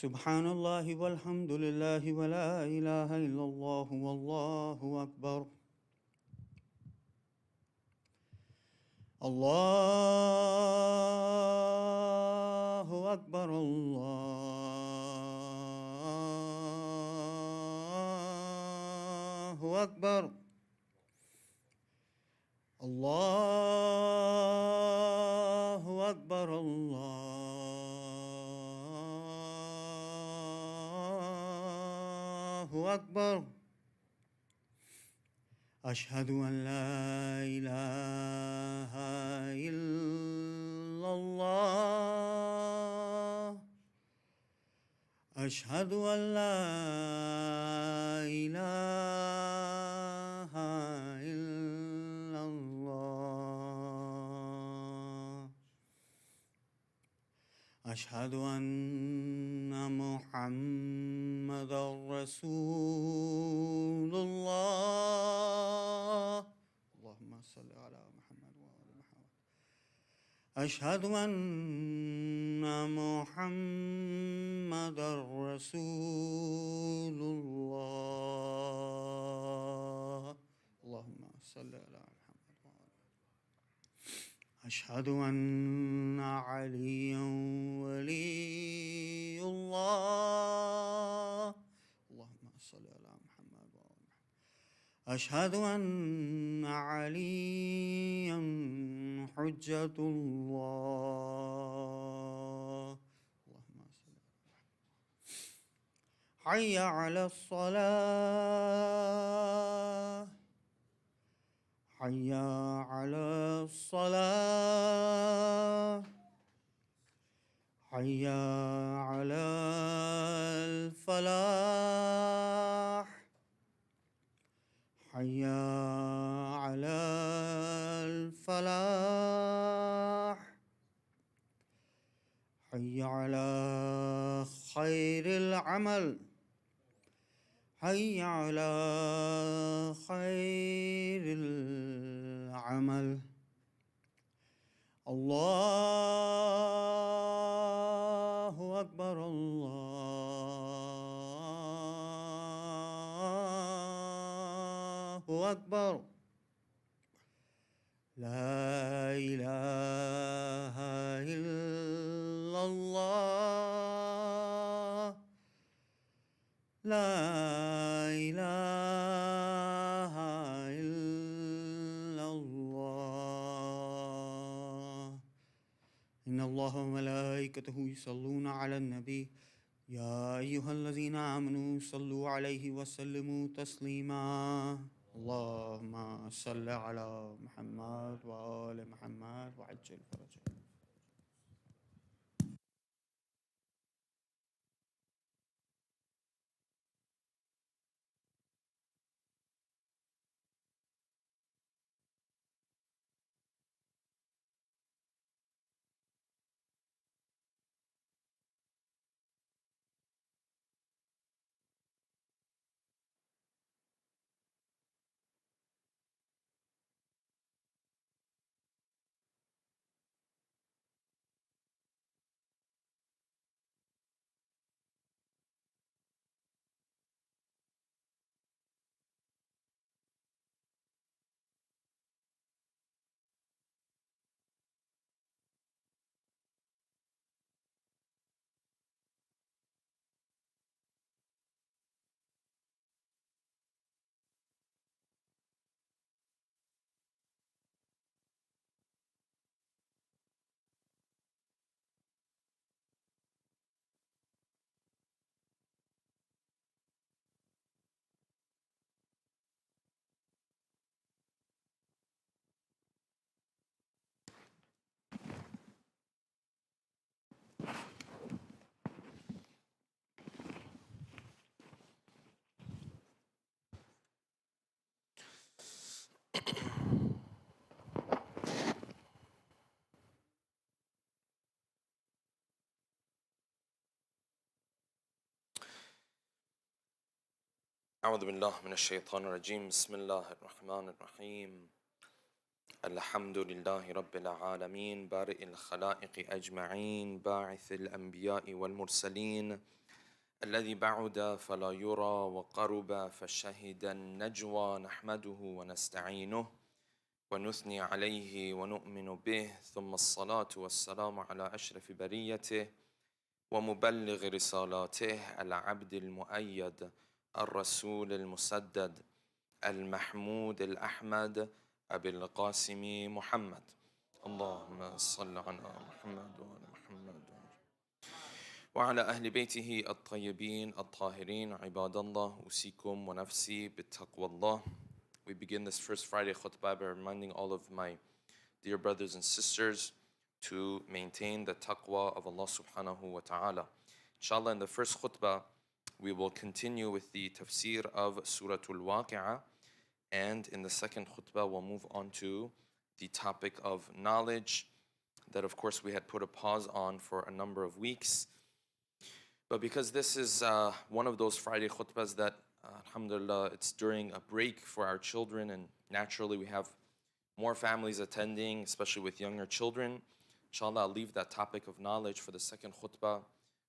سبحان الله والحمد لله ولا إله إلا الله والله أكبر. الله أكبر. الله أكبر. الله أكبر. الله أكبر. أشهد أن لا إله إلا الله. أشهد أن لا إله إلا الله. أشهد أن محمدًا رسول الله. اللهم صل على محمد وآل محمد. أشهد أن محمدًا رسول الله. اللهم صل على محمد وآل محمد. أشهد أن عليًا ولي الله. اللهم صل على محمد وآل محمد. أشهد أن عليًا حجة الله. اللهم صل على محمد. حي على الصلاة. حي على الصلاة. حي على الفلاح. حي على الفلاح. حي على خير العمل. حي على خير العمل. الله أكبر. الله أكبر. لا إله إلا الله. لا إله إلا الله. إن الله وملائكته يصلون على النبي يا أيها الذين آمنوا صلوا عليه وسلموا تسليما. اللهم صل على محمد وآل محمد وعجل فرجه. أعوذ بالله من الشيطان الرجيم. بسم الله الرحمن الرحيم. الحمد لله رب العالمين بارئ الخلائق أجمعين باعث الأنبياء والمرسلين الذي بعد فلا يرى وقرب فشهد النجوى نحمده ونستعينه ونثني عليه ونؤمن به ثم الصلاة والسلام على أشرف بريته ومبلغ رسالاته العبد المؤيد الرسول المسدد المحمود الأحمد أبي القاسم محمد اللهم صل على محمد وعلى محمد وعلى أهل بيته الطيبين الطاهرين عباد الله أوصيكم ونفسي بتقوى الله. We begin this first Friday khutbah by reminding all of my dear brothers and sisters to maintain the taqwa of Allah subhanahu wa ta'ala. Inshallah, in the first khutbah, we will continue with the tafsir of Surah Al-Waqi'ah, and in the second khutbah, we'll move on to the topic of knowledge that, of course, we had put a pause on for a number of weeks. But because this is one of those Friday khutbahs that, alhamdulillah, it's during a break for our children, and naturally we have more families attending, especially with younger children. Inshallah, I'll leave that topic of knowledge for the second khutbah,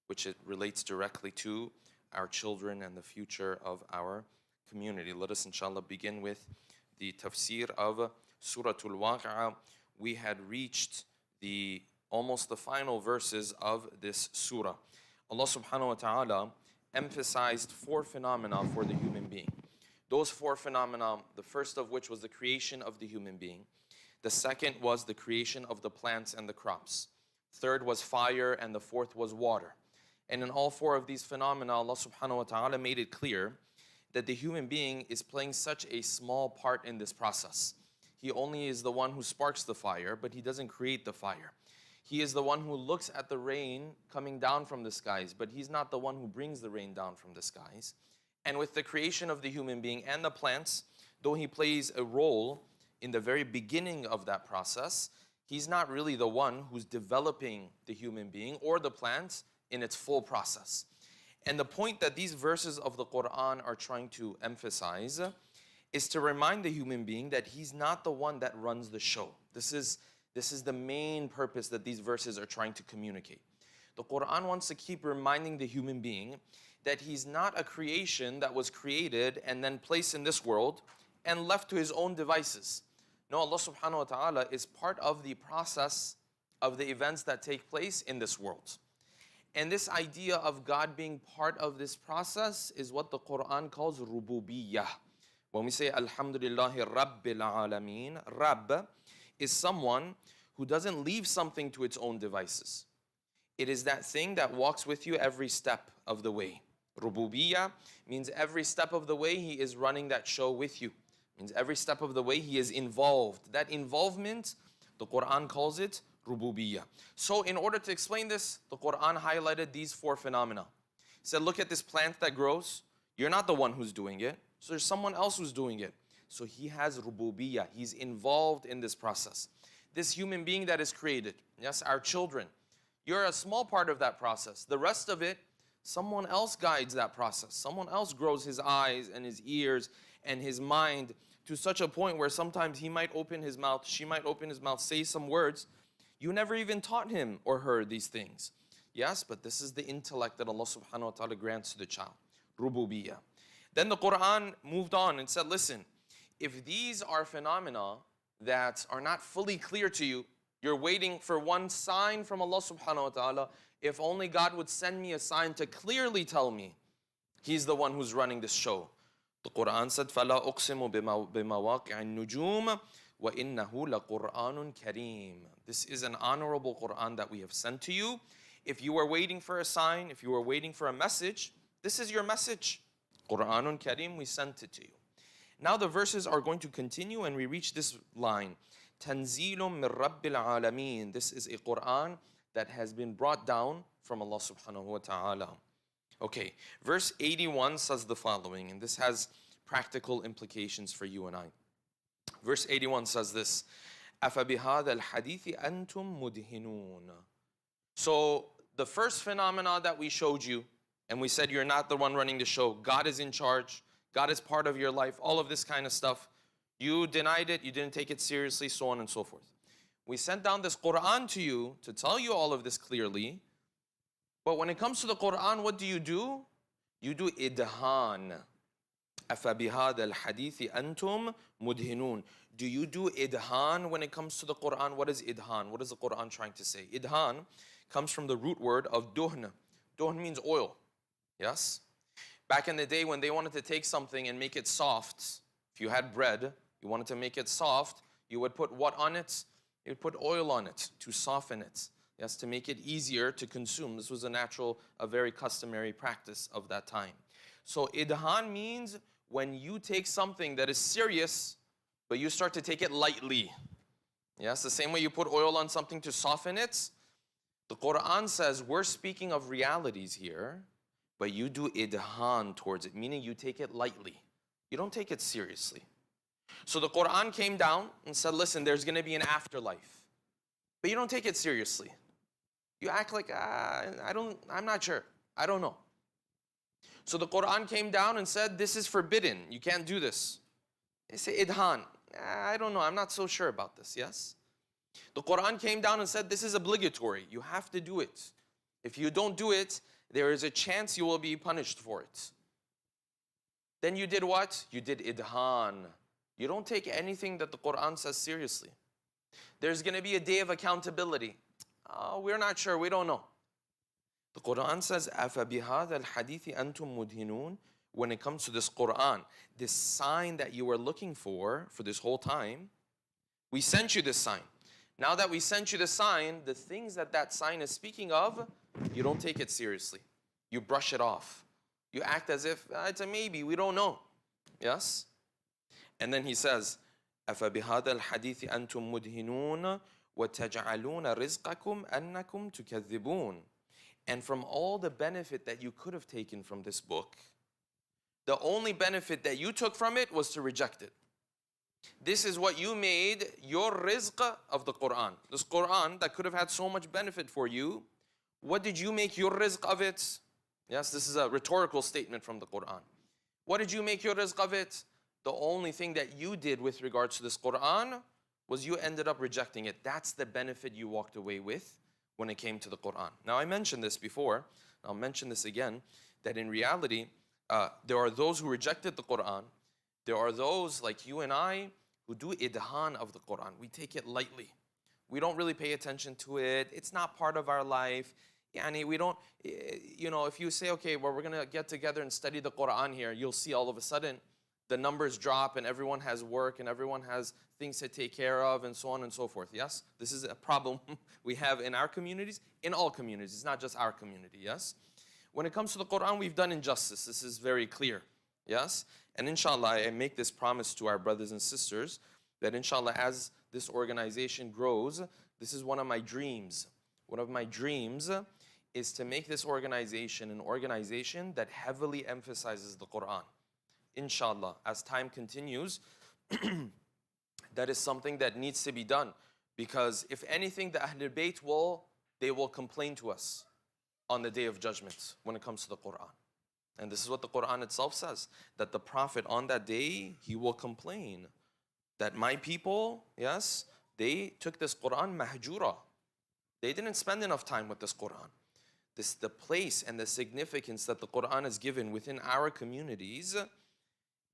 which it relates directly to our children and the future of our community. Let us, inshallah, begin with the tafsir of Surah Al-Waqi'ah. We had reached almost the final verses of this surah. Allah subhanahu wa ta'ala emphasized 4 phenomena for the human being. Those 4 phenomena, the first of which was the creation of the human being. The second was the creation of the plants and the crops. Third was fire, and the fourth was water. And in all 4 of these phenomena, Allah subhanahu wa ta'ala made it clear that the human being is playing such a small part in this process. He only is the one who sparks the fire, but he doesn't create the fire. He is the one who looks at the rain coming down from the skies, but he's not the one who brings the rain down from the skies. And with the creation of the human being and the plants, though he plays a role in the very beginning of that process, he's not really the one who's developing the human being or the plants in its full process. And the point that these verses of the Quran are trying to emphasize is to remind the human being that he's not the one that runs the show. This is the main purpose that these verses are trying to communicate. The Quran wants to keep reminding the human being that he's not a creation that was created and then placed in this world and left to his own devices. No, Allah subhanahu wa ta'ala is part of the process of the events that take place in this world. And this idea of God being part of this process is what the Quran calls rububiyyah. When we say Alhamdulillahi Rabbil Alameen, Rabb is someone who doesn't leave something to its own devices. It is that thing that walks with you every step of the way. Rububiyyah means every step of the way he is running that show with you. Means every step of the way he is involved. That involvement, the Quran calls it rububiyyah. So in order to explain this, the Quran highlighted these 4 phenomena. He said, look at this plant that grows. You're not the one who's doing it. So there's someone else who's doing it. So he has rububiyyah. He's involved in this process. This human being that is created, yes, our children, you're a small part of that process. The rest of it, someone else guides that process. Someone else grows his eyes and his ears and his mind to such a point where sometimes he might open his mouth, she might open his mouth, say some words. You never even taught him or her these things. Yes, but this is the intellect that Allah subhanahu wa ta'ala grants to the child. Rububiyyah. Then the Quran moved on and said, listen, if these are phenomena that are not fully clear to you, you're waiting for one sign from Allah subhanahu wa ta'ala. If only God would send me a sign to clearly tell me He's the one who's running this show. The Quran said, فَلَا أُقْسِمُ بِمَوَاقِعِ النُّجُومِ وَإِنَّهُ لَقُرْآنٌ كَرِيمٌ. This is an honorable Quran that we have sent to you. If you are waiting for a sign, if you are waiting for a message, this is your message. Qur'anun Kareem, we sent it to you. Now the verses are going to continue, and we reach this line. Tanzilum min Rabbil Alameen. This is a Quran that has been brought down from Allah subhanahu wa ta'ala. Okay, verse 81 says the following, and this has practical implications for you and I. Verse 81 says this, أَفَبِهَذَا الْحَدِيثِ أَنْتُمْ مُدْهِنُونَ. So the first phenomena that we showed you, and we said you're not the one running the show, God is in charge, God is part of your life, all of this kind of stuff. You denied it, you didn't take it seriously, so on and so forth. We sent down this Quran to you to tell you all of this clearly, but when it comes to the Quran, what do? You do idhan. أَفَبِهَذَا الْحَدِيثِ أَنْتُمْ مُدْهِنُونَ. Do you do idhan when it comes to the Quran? What is idhan? What is the Quran trying to say? Idhan comes from the root word of duhn. Duhn means oil. Yes? Back in the day when they wanted to take something and make it soft, if you had bread, you wanted to make it soft, you would put what on it? You would put oil on it to soften it. Yes, to make it easier to consume. This was a very customary practice of that time. So idhan means when you take something that is serious, but you start to take it lightly. Yes, the same way you put oil on something to soften it. The Quran says we're speaking of realities here, but you do idhan towards it, meaning you take it lightly. You don't take it seriously. So the Quran came down and said, listen, there's going to be an afterlife. But you don't take it seriously. You act like, I'm not sure. I don't know. So the Quran came down and said, this is forbidden. You can't do this. They say, idhan. I don't know. I'm not so sure about this. Yes? The Quran came down and said, this is obligatory. You have to do it. If you don't do it, there is a chance you will be punished for it. Then you did what? You did idhan. You don't take anything that the Quran says seriously. There's going to be a day of accountability. Oh, we're not sure. We don't know. The Quran says, أَفَبِهَذَا الْحَدِيثِ أَنْتُمْ مُدْهِنُونَ. When it comes to this Quran, this sign that you were looking for this whole time, we sent you this sign. Now that we sent you the sign, the things that sign is speaking of, you don't take it seriously. You brush it off. You act as if it's a maybe, we don't know. Yes? And then he says, أَفَبِهَذَا الْحَدِيثِ أَنْتُمْ مُدْهِنُونَ وَتَجْعَلُونَ رِزْقَكُمْ أَنَّكُمْ تُكَذِّبُونَ. And from all the benefit that you could have taken from this book, the only benefit that you took from it was to reject it. This is what you made your rizq of the Quran. This Quran that could have had so much benefit for you, what did you make your rizq of it? Yes, this is a rhetorical statement from the Quran. What did you make your rizq of it? The only thing that you did with regards to this Quran was you ended up rejecting it. That's the benefit you walked away with when it came to the Quran. Now I mentioned this before, I'll mention this again, that in reality, there are those who rejected the Quran. There are those like you and I who do idhan of the Quran. We take it lightly. We don't really pay attention to it. It's not part of our life. Yani we don't, if you say, okay, well, we're going to get together and study the Quran here, you'll see all of a sudden the numbers drop and everyone has work and everyone has things to take care of and so on and so forth. Yes? This is a problem we have in our communities, in all communities. It's not just our community. Yes? When it comes to the Quran, we've done injustice. This is very clear. Yes? And inshallah, I make this promise to our brothers and sisters that inshallah, as this organization grows, this is one of my dreams. One of my dreams is to make this organization an organization that heavily emphasizes the Quran. Inshallah, as time continues, that is something that needs to be done. Because if anything, the Ahlul Bayt they will complain to us on the Day of Judgment when it comes to the Quran. And this is what the Quran itself says, that the Prophet on that day, he will complain that my people, yes, they took this Quran mahjura. They didn't spend enough time with this Quran. The place and the significance that the Quran is given within our communities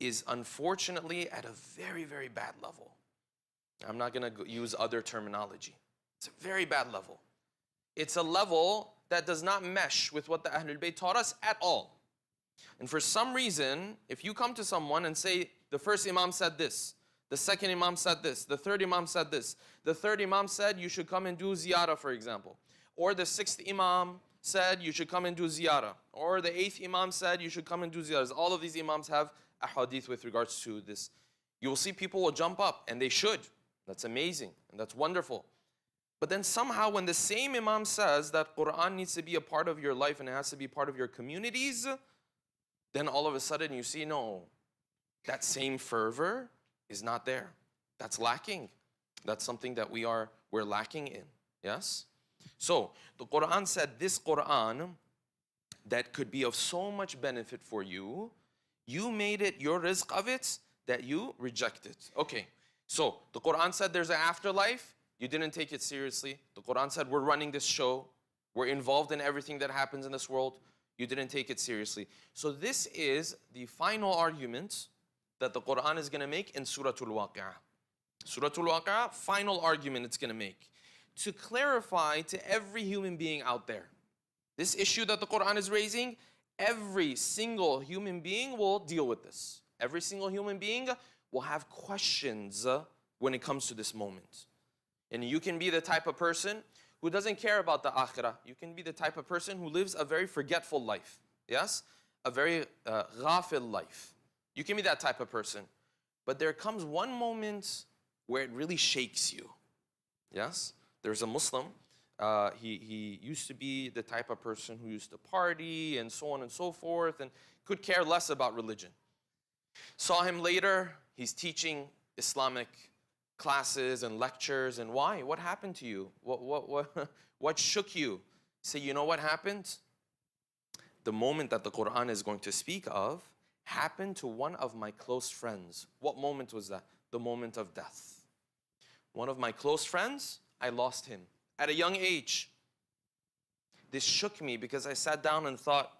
is unfortunately at a very, very bad level. I'm not going to use other terminology. It's a very bad level. It's a level that does not mesh with what the Ahlul Bayt taught us at all. And for some reason, if you come to someone and say, the first Imam said this, the second Imam said this, the third Imam said this, the third Imam said you should come and do ziyarah, for example. Or the sixth Imam said you should come and do ziyarah. Or the eighth Imam said you should come and do ziyarah. All of these Imams have a hadith with regards to this. You will see people will jump up, and they should. That's amazing, and that's wonderful. But then somehow when the same Imam says that Quran needs to be a part of your life and it has to be part of your communities, then all of a sudden you see, no, that same fervor is not there. That's lacking. That's something that we're lacking in. Yes? So the Quran said this Quran that could be of so much benefit for you, you made it your rizq of it that you rejected. Okay, so the Quran said there's an afterlife. You didn't take it seriously. The Quran said we're running this show. We're involved in everything that happens in this world. You didn't take it seriously. So this is the final argument that the Quran is going to make in Surah Al-Waqi'ah. Surah Al-Waqi'ah, final argument it's going to make. To clarify to every human being out there, this issue that the Quran is raising, every single human being will deal with this. Every single human being will have questions when it comes to this moment. And you can be the type of person who doesn't care about the akhirah. You can be the type of person who lives a very forgetful life. Yes? A very ghafil life. You can be that type of person. But there comes one moment where it really shakes you. Yes? There's a Muslim. He used to be the type of person who used to party and so on and so forth and could care less about religion. Saw him later. He's teaching Islamic classes and lectures. And why? What happened to you? What shook you? Say, you know what happened? The moment that the Quran is going to speak of happened to one of my close friends. What moment was that? The moment of death. One of my close friends, I lost him at a young age. This shook me because I sat down and thought,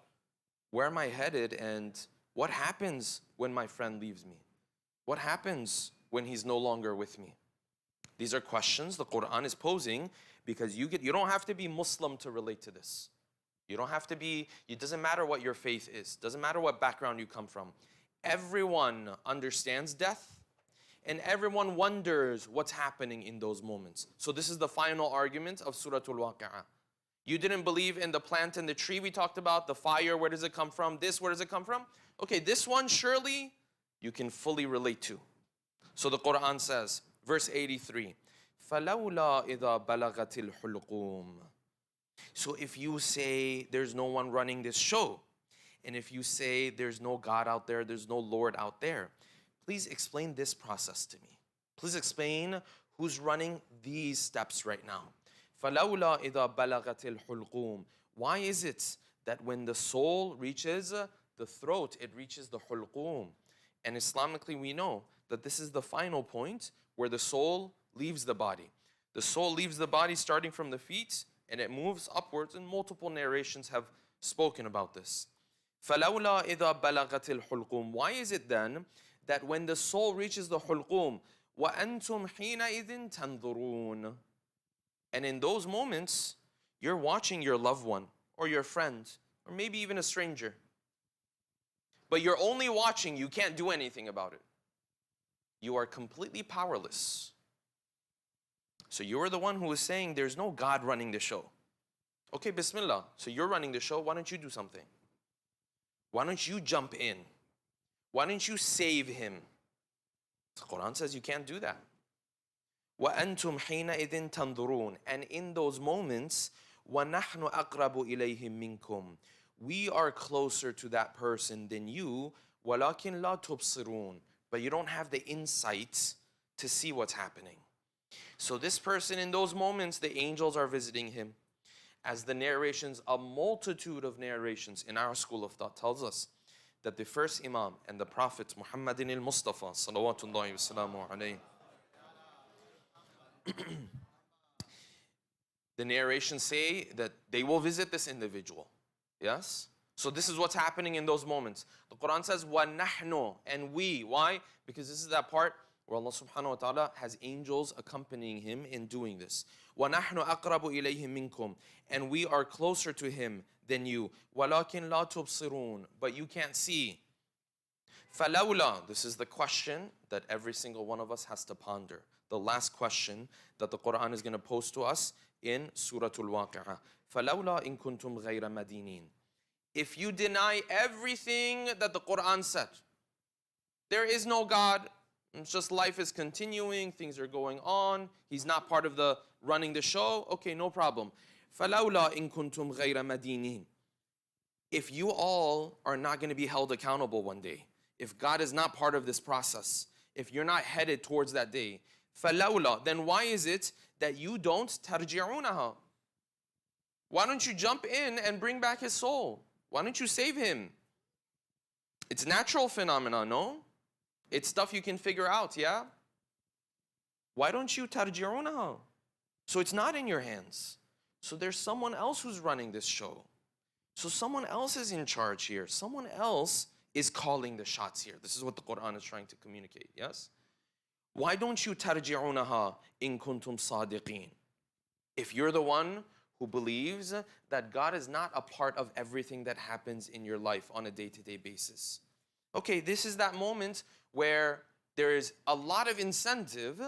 where am I headed and what happens when my friend leaves me? What happens when he's no longer with me? These are questions the Quran is posing because you don't have to be Muslim to relate to this. You don't have to be, it doesn't matter what your faith is. Doesn't matter what background you come from. Everyone understands death and everyone wonders what's happening in those moments. So this is the final argument of Surah Al-Waqi'ah. You didn't believe in the plant and the tree we talked about, the fire, where does it come from? This, where does it come from? Okay, this one surely you can fully relate to. So the Quran says, verse 83, فَلَوْلَا إِذَا بَلَغَتِ الْحُلْقُومِ. So if you say there's no one running this show, and if you say there's no God out there, there's no Lord out there, please explain this process to me. Please explain who's running these steps right now. فَلَوْلَا إِذَا بَلَغَتِ الْحُلْقُومِ. Why is it that when the soul reaches the throat, it reaches the hulqum? And Islamically we know that this is the final point where the soul leaves the body. The soul leaves the body starting from the feet and it moves upwards, and multiple narrations have spoken about this. فَلَوْلَا إِذَا بَلَغَتِ الْحُلْقُومِ. Why is it then that when the soul reaches the hulqum, وَأَنْتُمْ حِينَئِذٍ تَنْظُرُونَ, and in those moments, you're watching your loved one or your friend or maybe even a stranger. But you're only watching, you can't do anything about it. You are completely powerless. So you're the one who is saying there's no God running the show. Okay, Bismillah. So you're running the show, why don't you do something? Why don't you jump in? Why don't you save him? The Quran says you can't do that. وَأَنْتُمْ حِينَئِذٍ تَنْظُرُونَ. And in those moments, وَنَحْنُ أَقْرَبُ إِلَيْهِمْ مِنْكُمْ. We are closer to that person than you. وَلَكِنْ لَا تُبْصِرُونَ. But you don't have the insight to see what's happening. So this person in those moments, the angels are visiting him. As the narrations, a multitude of narrations in our school of thought tells us that the first Imam and the Prophet Muhammadin al-Mustafa salawatullahi wa salamu alayhi, the narrations say that they will visit this individual. Yes? So this is what's happening in those moments. The Quran says, وَنَحْنُ, and we. Why? Because this is that part where Allah subhanahu wa ta'ala has angels accompanying him in doing this. وَنَحْنُ أَقْرَبُ إِلَيْهِ مِنْكُمْ. And we are closer to him than you. وَلَكِنْ لَا تُبْصِرُونَ. But you can't see. فَلَوْلَا. This is the question that every single one of us has to ponder. The last question that the Quran is going to pose to us in Surah Al-Waqi'ah. فَلَوْلَا إِن كُنْتُمْ غَيْرَ مَدِينِينَ. If you deny everything that the Quran said, there is no God, it's just life is continuing, things are going on, he's not part of the running the show, okay, no problem. فَلَوْلَا إِن كُنْتُمْ غَيْرَ مَدِينِينَ. If you all are not going to be held accountable one day, if God is not part of this process, if you're not headed towards that day, فَلَوْلَا, then why is it that you don't تَرْجِعُونَهَا? Why don't you jump in and bring back his soul? Why don't you save him? It's natural phenomena, no? It's stuff you can figure out, yeah? Why don't you تَرْجِعُونَهَا? So it's not in your hands. So there's someone else who's running this show. So someone else is in charge here. Someone else is calling the shots here. This is what the Quran is trying to communicate, yes? Why don't you tarji'unaha in kuntum sadiqeen? If you're the one who believes that God is not a part of everything that happens in your life on a day-to-day basis. Okay, this is that moment where there is a lot of incentive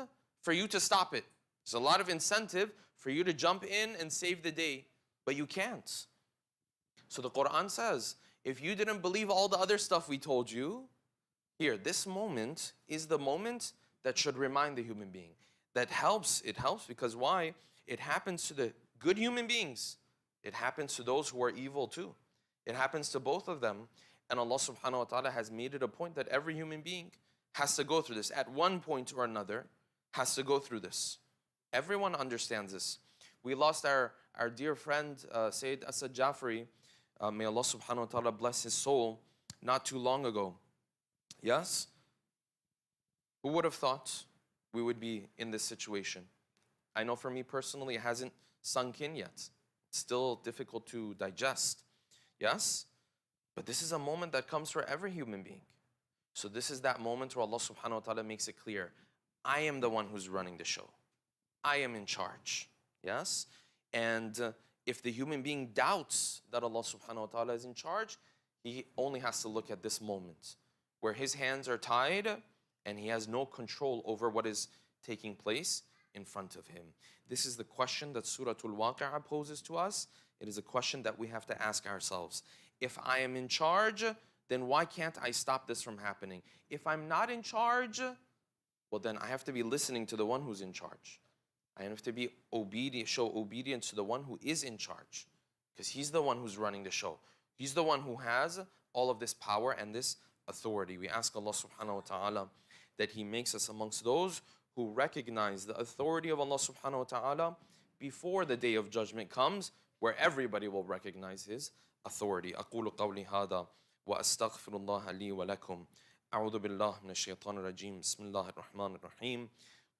for you to stop it. There's a lot of incentive for you to jump in and save the day, but you can't. So the Quran says, if you didn't believe all the other stuff we told you, here, this moment is the moment that should remind the human being. That helps, it helps because why? It happens to the good human beings. It happens to those who are evil too. It happens to both of them. And Allah subhanahu wa ta'ala has made it a point that every human being has to go through this. At one point or another, has to go through this. Everyone understands this. We lost our dear friend, Sayyid Asad Jafri. May Allah subhanahu wa ta'ala bless his soul, not too long ago. Yes? Who would have thought we would be in this situation? I know for me personally, it hasn't sunk in yet. It's still difficult to digest. Yes? But this is a moment that comes for every human being. So this is that moment where Allah subhanahu wa ta'ala makes it clear, I am the one who's running the show. I am in charge. Yes? And if the human being doubts that Allah subhanahu wa ta'ala is in charge, he only has to look at this moment where his hands are tied and he has no control over what is taking place in front of him. This is the question that Surah Al-Waqi'ah poses to us. It is a question that we have to ask ourselves. If I am in charge, then why can't I stop this from happening? If I'm not in charge, well then I have to be listening to the one who's in charge. I have to be obedient, show obedience to the one who is in charge. Because he's the one who's running the show. He's the one who has all of this power and this authority. We ask Allah subhanahu wa ta'ala that He makes us amongst those who recognize the authority of Allah subhanahu wa ta'ala before the day of judgment comes, where everybody will recognize His authority. أقول قولي هذا وأستغفر الله لي ولكم. أعوذ بالله من الشيطان الرجيم. بسم الله الرحمن الرحيم.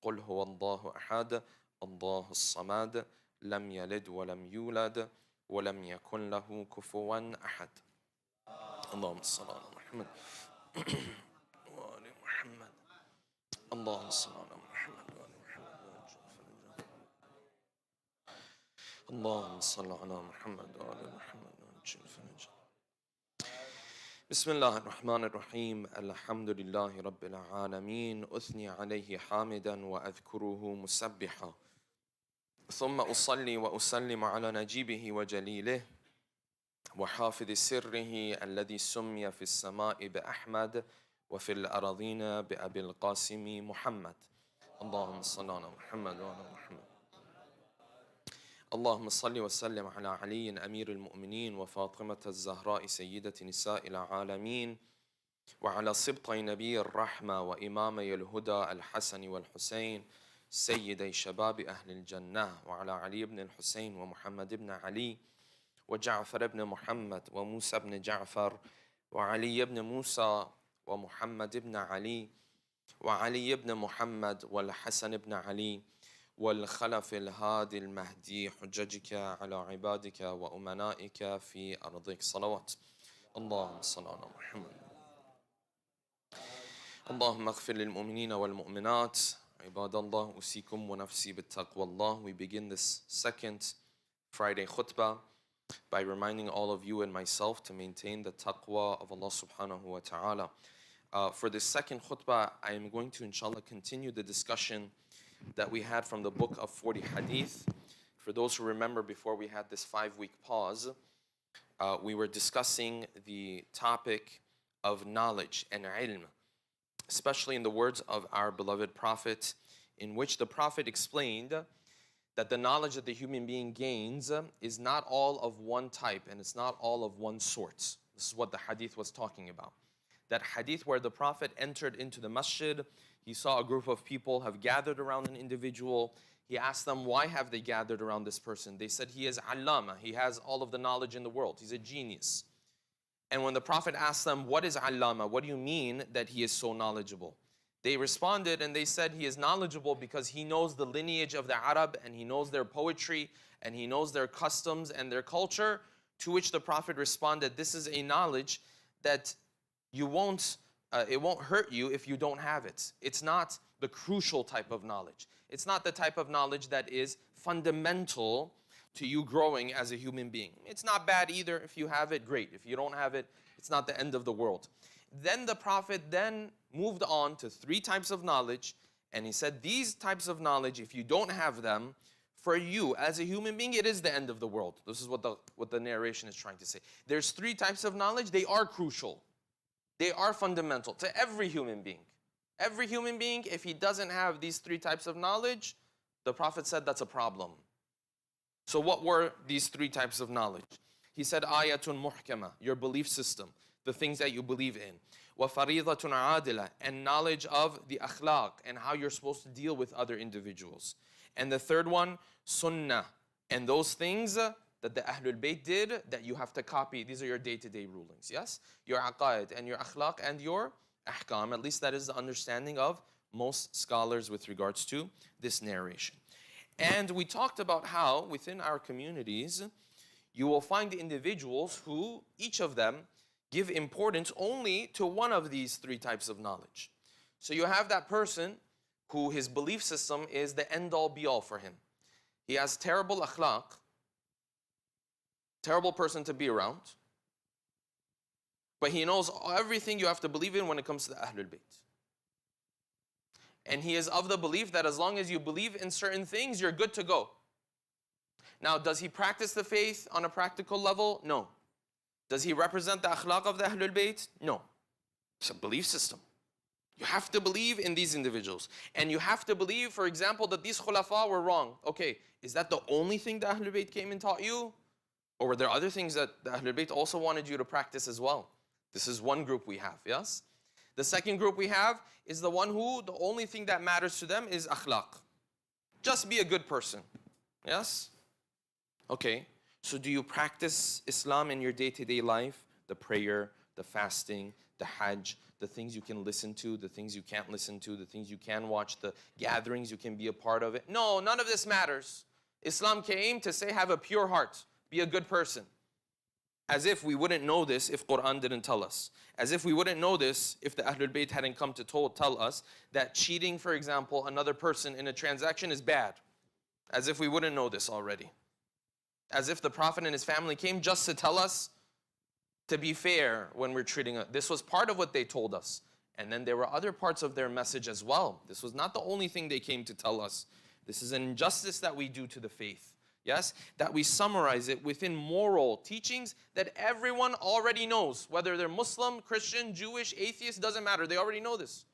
قل هو الله أحد الله الصمد لم يلد ولم يولد ولم يكن له كفوا أحد. اللهم صل على محمد وآل محمد. اللهم صل على محمد وآل محمد. اللهم صل على محمد وآل محمد. بسم الله الرحمن الرحيم. الحمد لله رب العالمين. أثني عليه حامدا وأذكره مسبحا. ثم أصلي وأسلم على نجيبه وجليله وحافظ سره الذي سمي في السماء بأحمد وفي الأراضين بأبي القاسم محمد. اللهم صل على محمد وعلى محمد. اللهم صل وسلم على علي أمير المؤمنين وفاطمة الزهراء سيدة نساء العالمين وعلى سبطي نبي الرحمة وإمامي الهدى الحسن والحسين سيدي شباب أهل الجنة وعلى علي بن الحسين ومحمد بن علي وجعفر بن محمد وموسى بن جعفر وعلي بن موسى ومحمد بن علي وعلي بن محمد والحسن بن علي والخلف الهادي المهدي حججك على عبادك وأمنائك في أرضك. صلوات. اللهم صل على محمد. اللهم اغفر للمؤمنين والمؤمنات. عباد الله أوصيكم ونفسي بالتقوى الله. We begin this second Friday khutbah by reminding all of you and myself to maintain the taqwa of Allah subhanahu wa ta'ala. For this second khutbah, I am going to inshallah continue the discussion that we had from the book of 40 hadith. For those who remember, before we had this 5-week pause, we were discussing the topic of knowledge and ilm, especially in the words of our beloved Prophet, in which the Prophet explained that the knowledge that the human being gains is not all of one type and it's not all of one sort. This is what the hadith was talking about. That hadith where the Prophet entered into the masjid, he saw a group of people have gathered around an individual. He asked them, why have they gathered around this person? They said, he is allama. He has all of the knowledge in the world. He's a genius. And when the Prophet asked them, what is allama? What do you mean that he is so knowledgeable? They responded and they said, he is knowledgeable because he knows the lineage of the Arab and he knows their poetry and he knows their customs and their culture To which the Prophet responded, this is a knowledge that it won't hurt you if you don't have it. It's not the crucial type of knowledge. It's not the type of knowledge that is fundamental to you growing as a human being. It's not bad either. If you have it, great. If you don't have it, it's not the end of the world. Then the Prophet then moved on to 3 types of knowledge, and he said these types of knowledge, if you don't have them, for you as a human being, it is the end of the world. This is what the narration is trying to say. There's 3 types of knowledge. They are crucial. They are fundamental to every human being. Every human being, if he doesn't have these 3 types of knowledge, the Prophet said that's a problem. So what were these 3 types of knowledge? He said, ayatun muhkama, your belief system, the things that you believe in. Wa faridatun adila, and knowledge of the akhlaq and how you're supposed to deal with other individuals. And the third one, sunnah, and those things that the Ahlul Bayt did that you have to copy. These are your day-to-day rulings, yes? Your aqaid and your akhlaq and your ahkam. At least that is the understanding of most scholars with regards to this narration. And we talked about how within our communities, you will find individuals who, each of them, give importance only to one of these 3 types of knowledge. So you have that person who his belief system is the end-all be-all for him. He has terrible akhlaq, terrible person to be around, but he knows everything you have to believe in when it comes to the Ahlul Bayt. And he is of the belief that as long as you believe in certain things, you're good to go. Now, does he practice the faith on a practical level? No. Does he represent the akhlaq of the Ahlul Bayt? No. It's a belief system. You have to believe in these individuals. And you have to believe, for example, that these khulafa were wrong. Okay, is that the only thing the Ahlul Bayt came and taught you? Or were there other things that the Ahlul Bayt also wanted you to practice as well? This is one group we have, yes? The second group we have is the one who the only thing that matters to them is akhlaq. Just be a good person, yes? Okay, so do you practice Islam in your day-to-day life? The prayer, the fasting, the hajj, the things you can listen to, the things you can't listen to, the things you can watch, the gatherings you can be a part of it. No, none of this matters. Islam came to say have a pure heart, be a good person. As if we wouldn't know this if Quran didn't tell us. As if we wouldn't know this if the Ahlul Bayt hadn't come to tell us that cheating, for example, another person in a transaction is bad. As if we wouldn't know this already. As if the Prophet and his family came just to tell us to be fair when we're treating it. This was part of what they told us. And then there were other parts of their message as well. This was not the only thing they came to tell us. This is an injustice that we do to the faith. Yes, that we summarize it within moral teachings that everyone already knows. Whether they're Muslim, Christian, Jewish, atheist, doesn't matter. They already know this.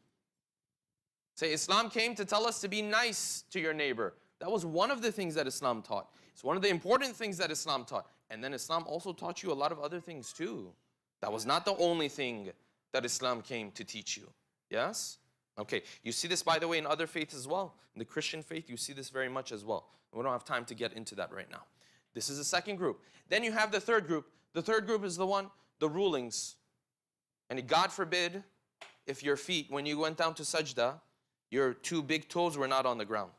Say, Islam came to tell us to be nice to your neighbor. That was one of the things that Islam taught. It's one of the important things that Islam taught. And then Islam also taught you a lot of other things too. That was not the only thing that Islam came to teach you. Yes? Okay, you see this, by the way, in other faiths as well. In the Christian faith, you see this very much as well. We don't have time to get into that right now. This is the second group. Then you have the third group. The third group is the rulings. And God forbid, if your feet, when you went down to sajda, your 2 big toes were not on the ground.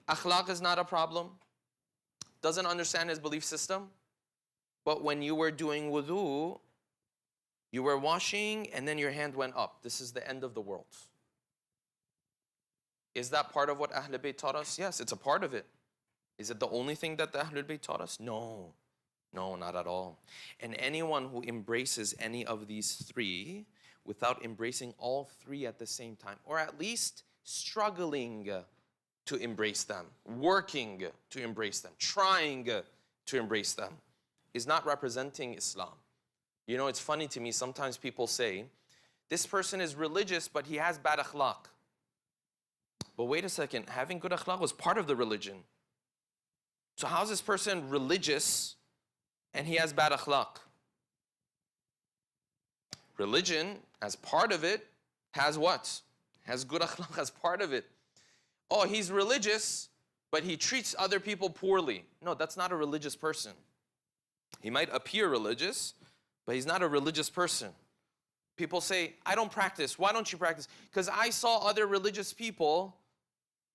Akhlaq is not a problem. Doesn't understand his belief system. But when you were doing wudu, you were washing and then your hand went up. This is the end of the world. Is that part of what Ahlul Bayt taught us? Yes, it's a part of it. Is it the only thing that the Ahlul Bayt taught us? No. No, not at all. And anyone who embraces any of these 3 without embracing all 3 at the same time, or at least struggling to embrace them, working to embrace them, trying to embrace them, is not representing Islam. You know, it's funny to me, sometimes people say, this person is religious, but he has bad akhlaq. But wait a second, having good akhlaq was part of the religion. So how is this person religious and he has bad akhlaq? Religion, as part of it, has what? Has good akhlaq as part of it. Oh, he's religious, but he treats other people poorly. No, that's not a religious person. He might appear religious, but he's not a religious person. People say, I don't practice. Why don't you practice? Because I saw other religious people,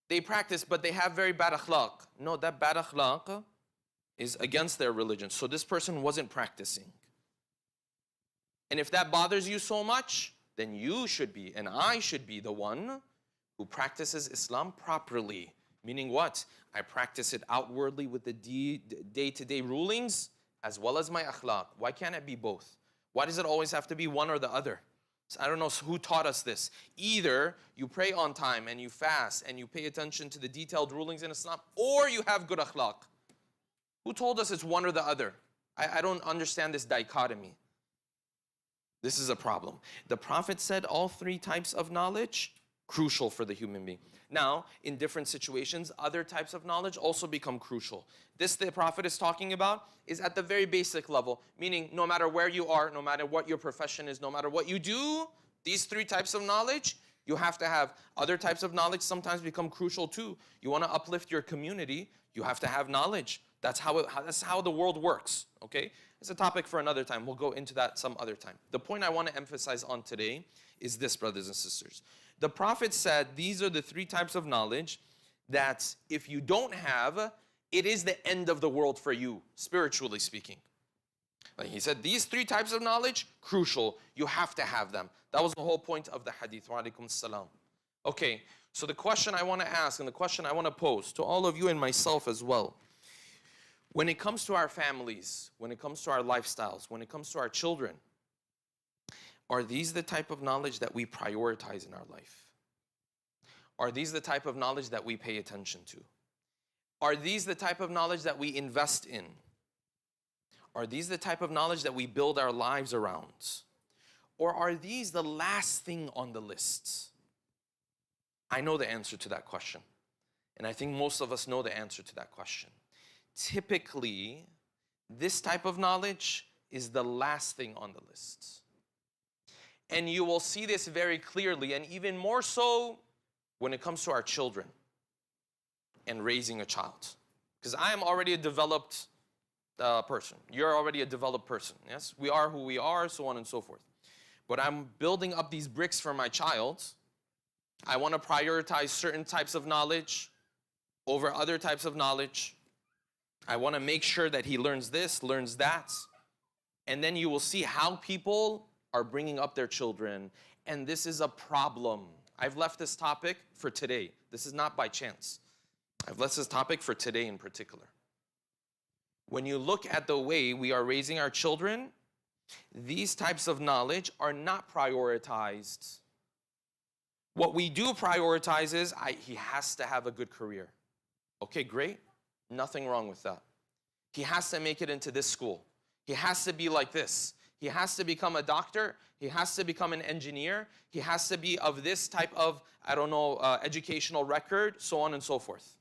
they practice, but they have very bad akhlaq. No, that bad akhlaq is against their religion. So this person wasn't practicing. And if that bothers you so much, then you should be, and I should be the one who practices Islam properly. Meaning what? I practice it outwardly with the day-to-day rulings as well as my akhlaq. Why can't it be both? Why does it always have to be one or the other? So I don't know who taught us this. Either you pray on time and you fast and you pay attention to the detailed rulings in Islam, or you have good akhlaq. Who told us it's one or the other? I don't understand this dichotomy. This is a problem. The Prophet said all three types of knowledge, crucial for the human being. Now, in different situations, other types of knowledge also become crucial. This the Prophet is talking about is at the very basic level, meaning no matter where you are, no matter what your profession is, no matter what you do, these three types of knowledge, you have to have. Other types of knowledge sometimes become crucial too. You want to uplift your community, you have to have knowledge. That's how the world works, okay? It's a topic for another time. We'll go into that some other time. The point I want to emphasize on today is this, brothers and sisters. The Prophet said these are the three types of knowledge that if you don't have, it is the end of the world for you, spiritually speaking. Like he said, these three types of knowledge, crucial. You have to have them. That was the whole point of the hadith. Wa alaikum salam. Okay, so the question I want to ask and the question I want to pose to all of you and myself as well. When it comes to our families, when it comes to our lifestyles, when it comes to our children, are these the type of knowledge that we prioritize in our life? Are these the type of knowledge that we pay attention to? Are these the type of knowledge that we invest in? Are these the type of knowledge that we build our lives around? Or are these the last thing on the list? I know the answer to that question. And I think most of us know the answer to that question. Typically, this type of knowledge is the last thing on the list. And you will see this very clearly, and even more so when it comes to our children and raising a child. Because I am already a developed person. You're already a developed person, yes? We are who we are, so on and so forth. But I'm building up these bricks for my child. I want to prioritize certain types of knowledge over other types of knowledge. I want to make sure that he learns this, learns that. And then you will see how people are bringing up their children. And this is a problem. I've left this topic for today. This is not by chance. I've left this topic for today in particular. When you look at the way we are raising our children, these types of knowledge are not prioritized. What we do prioritize is, he has to have a good career. Okay, great. Nothing wrong with that. He has to make it into this school. He has to be like this. He has to become a doctor. He has to become an engineer. He has to be of this type of, educational record, so on and so forth.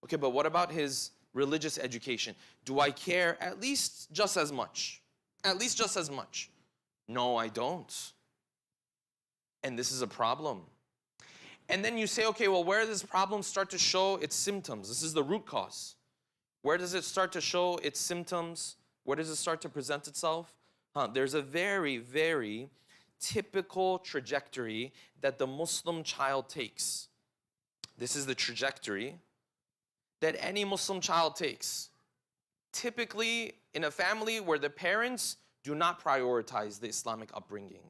Okay, but what about his religious education? Do I care at least just as much? At least just as much. No, I don't. And this is a problem. And then you say, okay, well, where does this problem start to show its symptoms? This is the root cause. Where does it start to show its symptoms? Where does it start to present itself? There's a very, very typical trajectory that the Muslim child takes. This is the trajectory that any Muslim child takes. Typically, in a family where the parents do not prioritize the Islamic upbringing.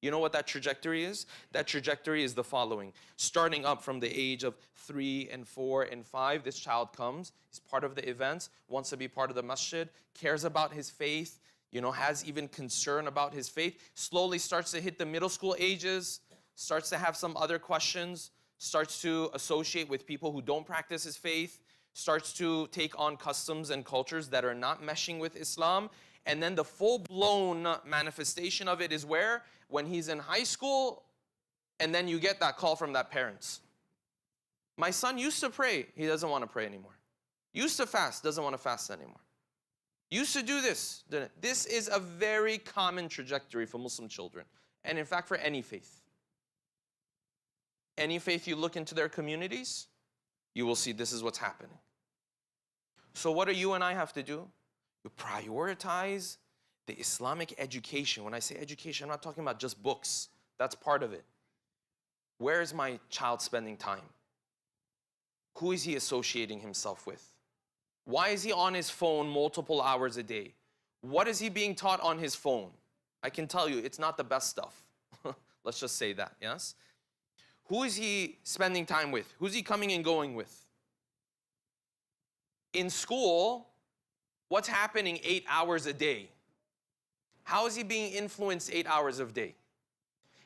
You know what that trajectory is? That trajectory is the following. Starting up from the age of 3 and 4 and 5, this child comes, he's part of the events, wants to be part of the masjid, cares about his faith, has even concern about his faith, slowly starts to hit the middle school ages, starts to have some other questions, starts to associate with people who don't practice his faith, starts to take on customs and cultures that are not meshing with Islam. And then the full-blown manifestation of it is where? When he's in high school, and then you get that call from that parent. My son used to pray. He doesn't want to pray anymore. Used to fast. Doesn't want to fast anymore. Used to do this. This is a very common trajectory for Muslim children. And in fact, for any faith. Any faith you look into their communities, you will see this is what's happening. So what do you and I have to do? You prioritize the Islamic education. When I say education, I'm not talking about just books. That's part of it. Where is my child spending time? Who is he associating himself with? Why is he on his phone multiple hours a day? What is he being taught on his phone? I can tell you, it's not the best stuff. Let's just say that, yes? Who is he spending time with? Who's he coming and going with? In school, what's happening 8 hours a day? How is he being influenced 8 hours a day?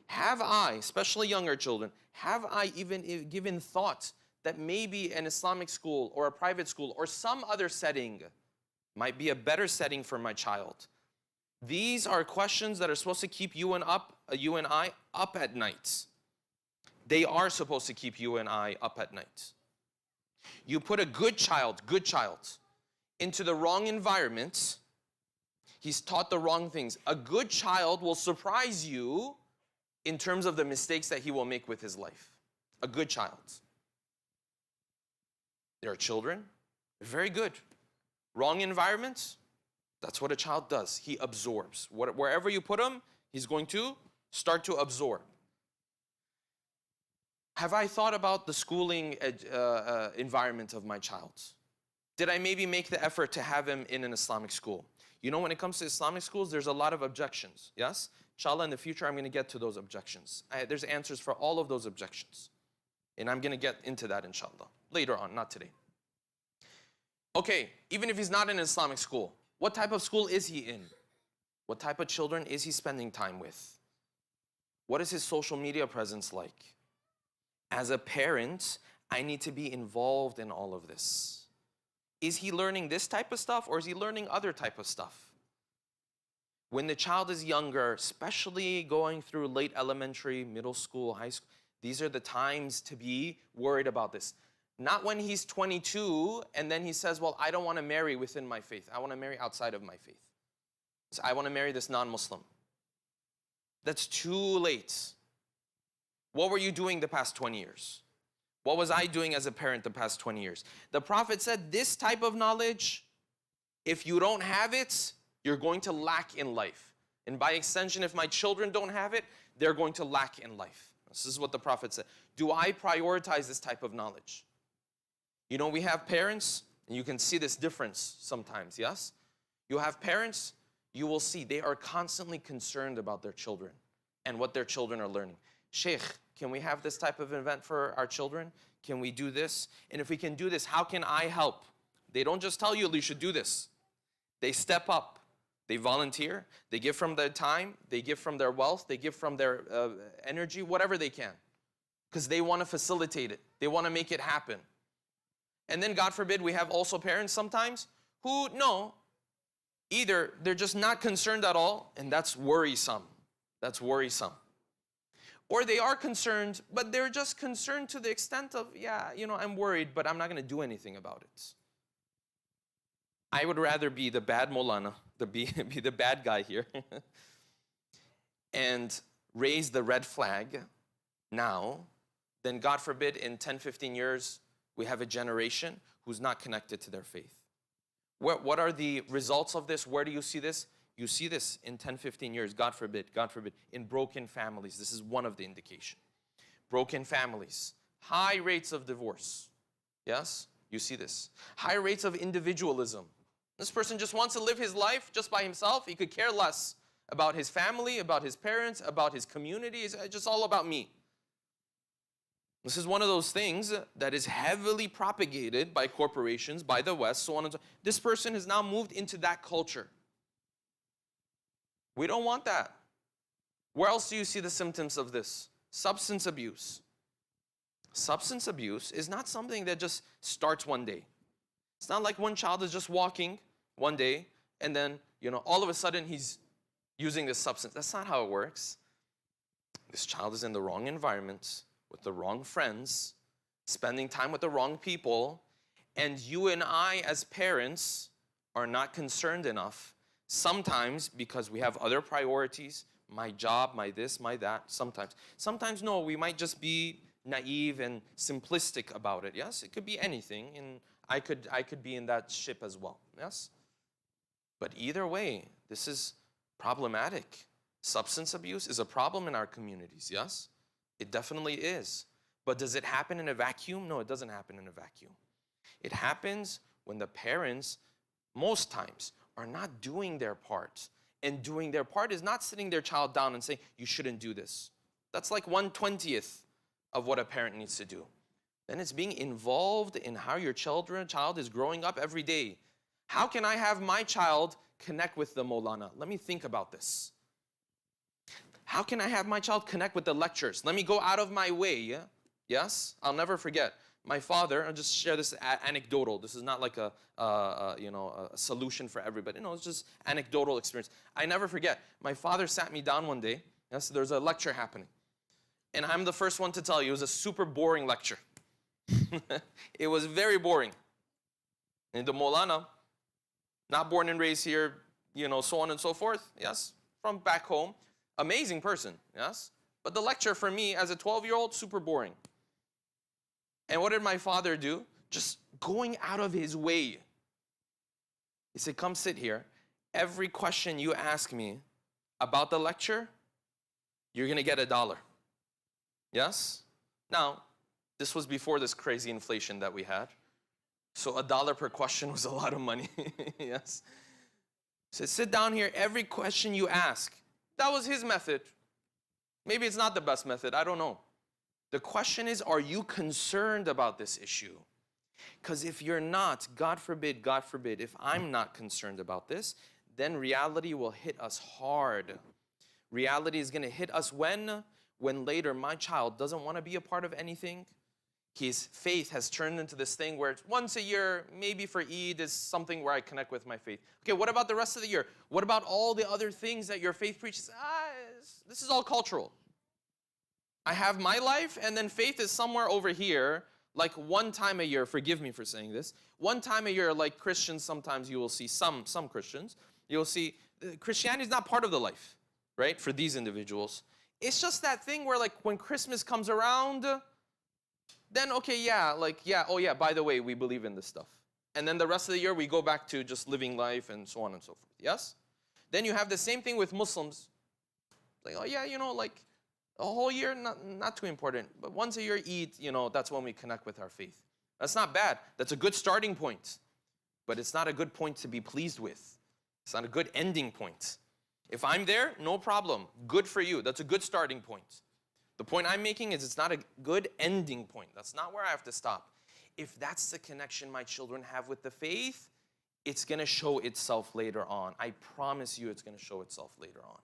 Have I, especially younger children, have I even given thought that maybe an Islamic school or a private school or some other setting might be a better setting for my child? These are questions that are supposed to keep you and I up at night. They are supposed to keep you and I up at night. You put a good child, into the wrong environment, he's taught the wrong things. A good child will surprise you in terms of the mistakes that he will make with his life. A good child. There are children, they're very good. Wrong environments, that's what a child does. He absorbs. Wherever you put him, he's going to start to absorb. Have I thought about the schooling environment of my child? Did I maybe make the effort to have him in an Islamic school? You know, when it comes to Islamic schools, there's a lot of objections, yes? Inshallah, in the future, I'm going to get to those objections. There's answers for all of those objections. And I'm going to get into that, inshallah, later on, not today. Okay, even if he's not in an Islamic school, what type of school is he in? What type of children is he spending time with? What is his social media presence like? As a parent, I need to be involved in all of this. Is he learning this type of stuff or is he learning other type of stuff? When the child is younger, especially going through late elementary, middle school, high school, these are the times to be worried about this. Not when he's 22 and then he says, well, I don't want to marry within my faith. I want to marry outside of my faith. So I want to marry this non-Muslim. That's too late. What were you doing the past 20 years? What was I doing as a parent the past 20 years? The Prophet said this type of knowledge, if you don't have it, you're going to lack in life. And by extension, if my children don't have it, they're going to lack in life. This is what the Prophet said. Do I prioritize this type of knowledge? You know, we have parents, and you can see this difference sometimes, yes? You have parents, you will see they are constantly concerned about their children and what their children are learning. Sheikh, can we have this type of event for our children? Can we do this? And if we can do this, how can I help? They don't just tell you should do this. They step up. They volunteer. They give from their time. They give from their wealth. They give from their energy, whatever they can. Because they want to facilitate it. They want to make it happen. And then, God forbid, we have also parents sometimes who, no, either they're just not concerned at all, and that's worrisome. That's worrisome. Or they are concerned, but they're just concerned to the extent of, yeah, you know, I'm worried, but I'm not going to do anything about it. I would rather be the bad Molana, be the bad guy here, and raise the red flag now, than, God forbid, in 10, 15 years, we have a generation who's not connected to their faith. What are the results of this? Where do you see this? You see this in 10, 15 years, God forbid, in broken families. This is one of the indications. Broken families, high rates of divorce. Yes, you see this. High rates of individualism. This person just wants to live his life just by himself. He could care less about his family, about his parents, about his community. It's just all about me. This is one of those things that is heavily propagated by corporations, by the West, so on and so on. This person has now moved into that culture. We don't want that. Where else do you see the symptoms of this? Substance abuse. Substance abuse is not something that just starts one day. It's not like one child is just walking one day and then, all of a sudden he's using this substance. That's not how it works. This child is in the wrong environment, with the wrong friends, spending time with the wrong people, and you and I as parents are not concerned enough, sometimes because we have other priorities, my job, my this, my that, sometimes. Sometimes, no, we might just be naive and simplistic about it, yes? It could be anything, and I could be in that ship as well, yes? But either way, this is problematic. Substance abuse is a problem in our communities, yes? It definitely is. But does it happen in a vacuum? No, it doesn't happen in a vacuum. It happens when the parents, most times, are not doing their part. And doing their part is not sitting their child down and saying, you shouldn't do this. That's like 1/20th of what a parent needs to do. Then it's being involved in how your child is growing up every day. How can I have my child connect with the Maulana? Let me think about this. How can I have my child connect with the lectures? Let me go out of my way, yeah? Yes? I'll never forget. My father, I'll just share this anecdotal. This is not like a solution for everybody. No, it's just anecdotal experience. I never forget. My father sat me down one day. Yes, there's a lecture happening. And I'm the first one to tell you, it was a super boring lecture. It was very boring. And the Maulana, not born and raised here, so on and so forth, yes, from back home, amazing person, yes. But the lecture for me as a 12-year-old, super boring. And what did my father do? Just going out of his way. He said, come sit here. Every question you ask me about the lecture, you're going to get $1. Yes? Now, this was before this crazy inflation that we had. So $1 per question was a lot of money. Yes? So sit down here, every question you ask. That was his method. Maybe it's not the best method, I don't know. The question is, are you concerned about this issue? Because if you're not, God forbid, if I'm not concerned about this, then reality will hit us hard. Reality is going to hit us when later my child doesn't want to be a part of anything. His faith has turned into this thing where it's once a year, maybe for Eid is something where I connect with my faith. Okay, what about the rest of the year? What about all the other things that your faith preaches? This is all cultural. I have my life, and then faith is somewhere over here, like one time a year. Forgive me for saying this. One time a year, like Christians, sometimes you will see some Christians, you'll see Christianity is not part of the life, right? For these individuals. It's just that thing where like when Christmas comes around, then okay, by the way, we believe in this stuff. And then the rest of the year we go back to just living life and so on and so forth. Yes? Then you have the same thing with Muslims. Like, oh yeah, like a whole year, not too important. But once a year Eid, that's when we connect with our faith. That's not bad. That's a good starting point. But it's not a good point to be pleased with. It's not a good ending point. If I'm there, no problem. Good for you. That's a good starting point. The point I'm making is it's not a good ending point. That's not where I have to stop. If that's the connection my children have with the faith, it's going to show itself later on. I promise you it's going to show itself later on.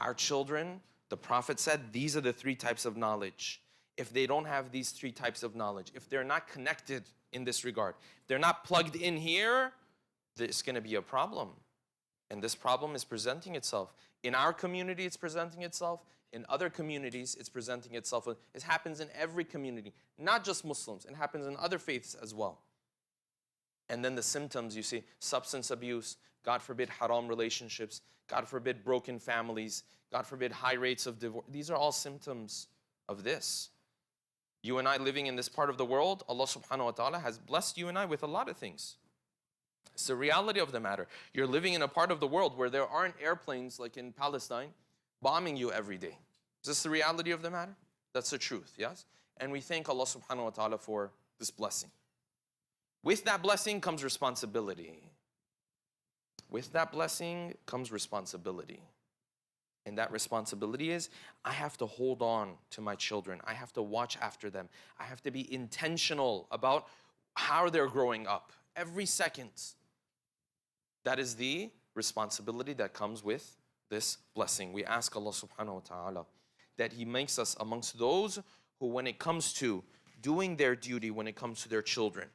Our children, the Prophet said, these are the 3 types of knowledge. If they don't have these 3 types of knowledge, if they're not connected in this regard, if they're not plugged in here, there's going to be a problem. And this problem is presenting itself. In our community, it's presenting itself. In other communities, it's presenting itself. It happens in every community, not just Muslims. It happens in other faiths as well. And then the symptoms, you see, substance abuse, God forbid haram relationships, God forbid broken families, God forbid high rates of divorce. These are all symptoms of this. You and I living in this part of the world, Allah subhanahu wa ta'ala has blessed you and I with a lot of things. It's the reality of the matter. You're living in a part of the world where there aren't airplanes like in Palestine bombing you every day. Is this the reality of the matter? That's the truth, yes? And we thank Allah subhanahu wa ta'ala for this blessing. With that blessing comes responsibility. With that blessing comes responsibility. And that responsibility is, I have to hold on to my children. I have to watch after them. I have to be intentional about how they're growing up every second. That is the responsibility that comes with this blessing. We ask Allah subhanahu wa ta'ala that He makes us amongst those who, when it comes to doing their duty, when it comes to their children,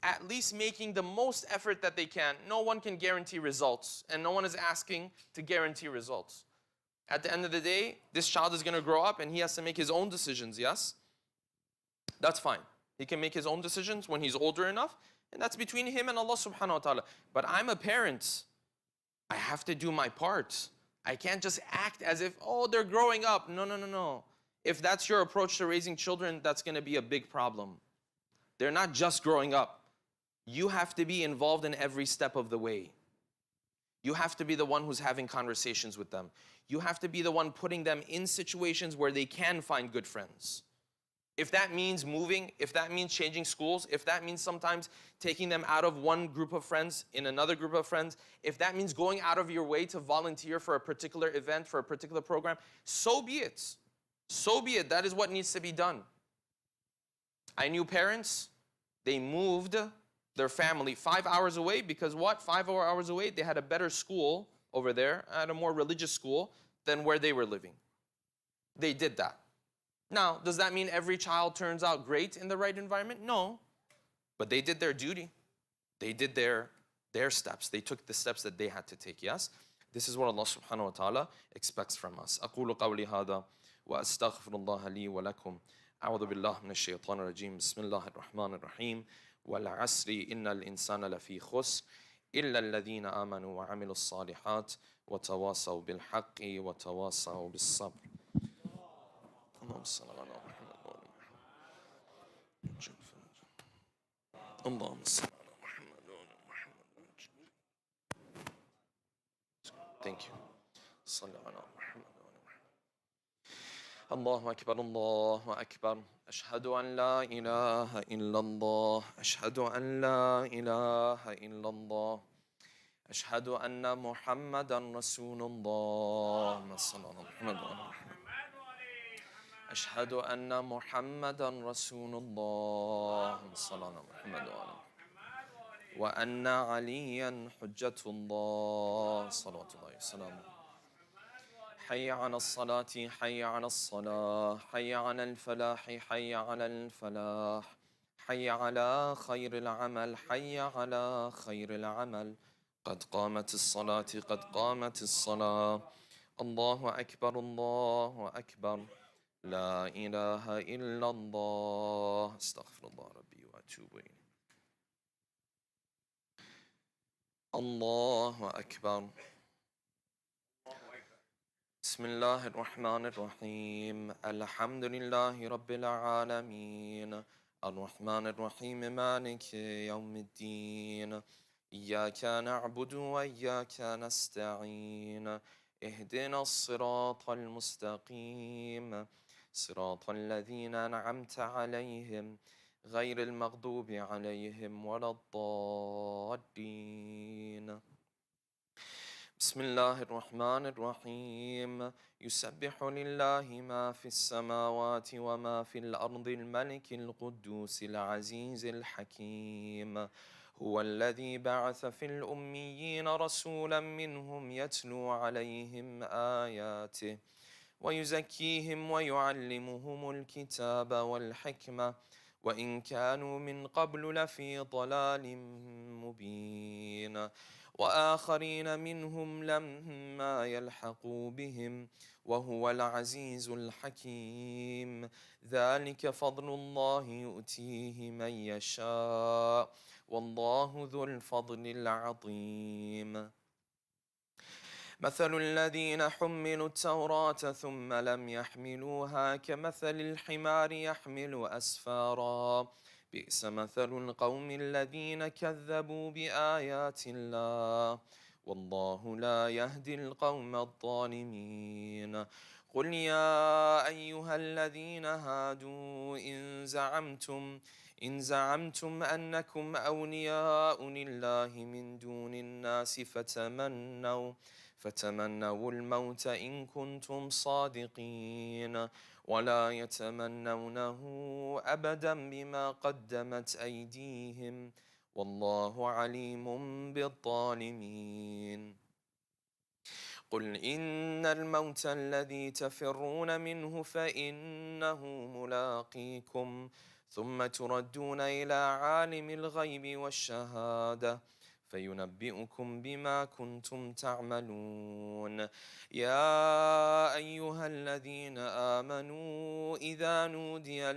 at least making the most effort that they can. No one can guarantee results, and no one is asking to guarantee results. At the end of the day, this child is going to grow up and he has to make his own decisions, yes? That's fine. He can make his own decisions when he's older enough, and that's between him and Allah subhanahu wa ta'ala. But I'm a parent. I have to do my part. I can't just act as if, oh, they're growing up. No. If that's your approach to raising children, that's going to be a big problem. They're not just growing up. You have to be involved in every step of the way. You have to be the one who's having conversations with them. You have to be the one putting them in situations where they can find good friends. If that means moving, if that means changing schools, if that means sometimes taking them out of one group of friends in another group of friends, if that means going out of your way to volunteer for a particular event, for a particular program, so be it. So be it. That is what needs to be done. I knew parents, they moved their family 5 hours away because what? 5 hours away, they had a better school over there, at a more religious school than where they were living. They did that. Now, does that mean every child turns out great in the right environment? No. But they did their duty. They did their steps. They took the steps that they had to take, yes? This is what Allah subhanahu wa ta'ala expects from us. أقول قولي هذا وأستغفر الله لي ولكم. أعوذ بالله من الشيطان الرجيم. بسم الله الرحمن الرحيم. والعصر إن الإنسان لفي خسر إلا الذين آمنوا وعملوا الصالحات وتواصوا بالحق وتواصوا بالصبر. اللهم صل على محمد وعلى محمد. اللهم صل على محمد وعلى محمد. Thank you. صل على محمد وعلى محمد. الله أكبر الله أكبر. أشهد أن لا إله إلا الله. أشهد أن لا إله إلا الله. أشهد أن محمدا رسول الله. صلى الله عليه وسلم. أشهد أن محمدا رسول الله. صلى الله عليه وسلم. وأن عليا حجة الله صلوات الله وسلامه. حي على الصلاة حي على الصلاة حي على الفلاح حي على الفلاح حي على خير العمل حي على خير العمل. قد قامت الصلاة قد قامت الصلاة. الله أكبر الله أكبر. لا إله إلا الله. استغفر الله ربي وأتوب إليه. الله أكبر. بسم الله الرحمن الرحيم. الحمد لله رب العالمين الرحمن الرحيم مالك يوم الدين. إياك نعبد وإياك نستعين. اهدنا الصراط المستقيم صراط الذين أنعمت عليهم غير المغضوب عليهم ولا الضالين. بسم الله الرحمن الرحيم. يسبح لله ما في السماوات وما في الأرض الملك القدوس العزيز الحكيم. هو الذي بعث في الأميين رسولا منهم يتلو عليهم آياته ويزكيهم ويعلمهم الكتاب والحكمة وإن كانوا من قبل لفي ضلال مبين. وآخرين منهم لما يلحقوا بهم وهو العزيز الحكيم. ذلك فضل الله يؤتيه من يشاء والله ذو الفضل العظيم. مثل الذين حملوا التوراة ثم لم يحملوها كمثل الحمار يحمل أسفارا. بئس مثل القوم الذين كذبوا بآيات الله والله لا يهدي القوم الظالمين. قل يا أيها الذين هادوا إن زعمتم أنكم أولياء لله من دون الناس فتمنوا الموت إن كنتم صادقين ولا يتمنونه أبدا بما قدمت أيديهم والله عليم بالظالمين. قل إن الموت الذي تفرون منه فإنه ملاقيكم ثم تردون إلى عالم الغيب والشهادة فينبئكم بما كنتم تعملون. يا أيها الذين آمنوا إذا نودي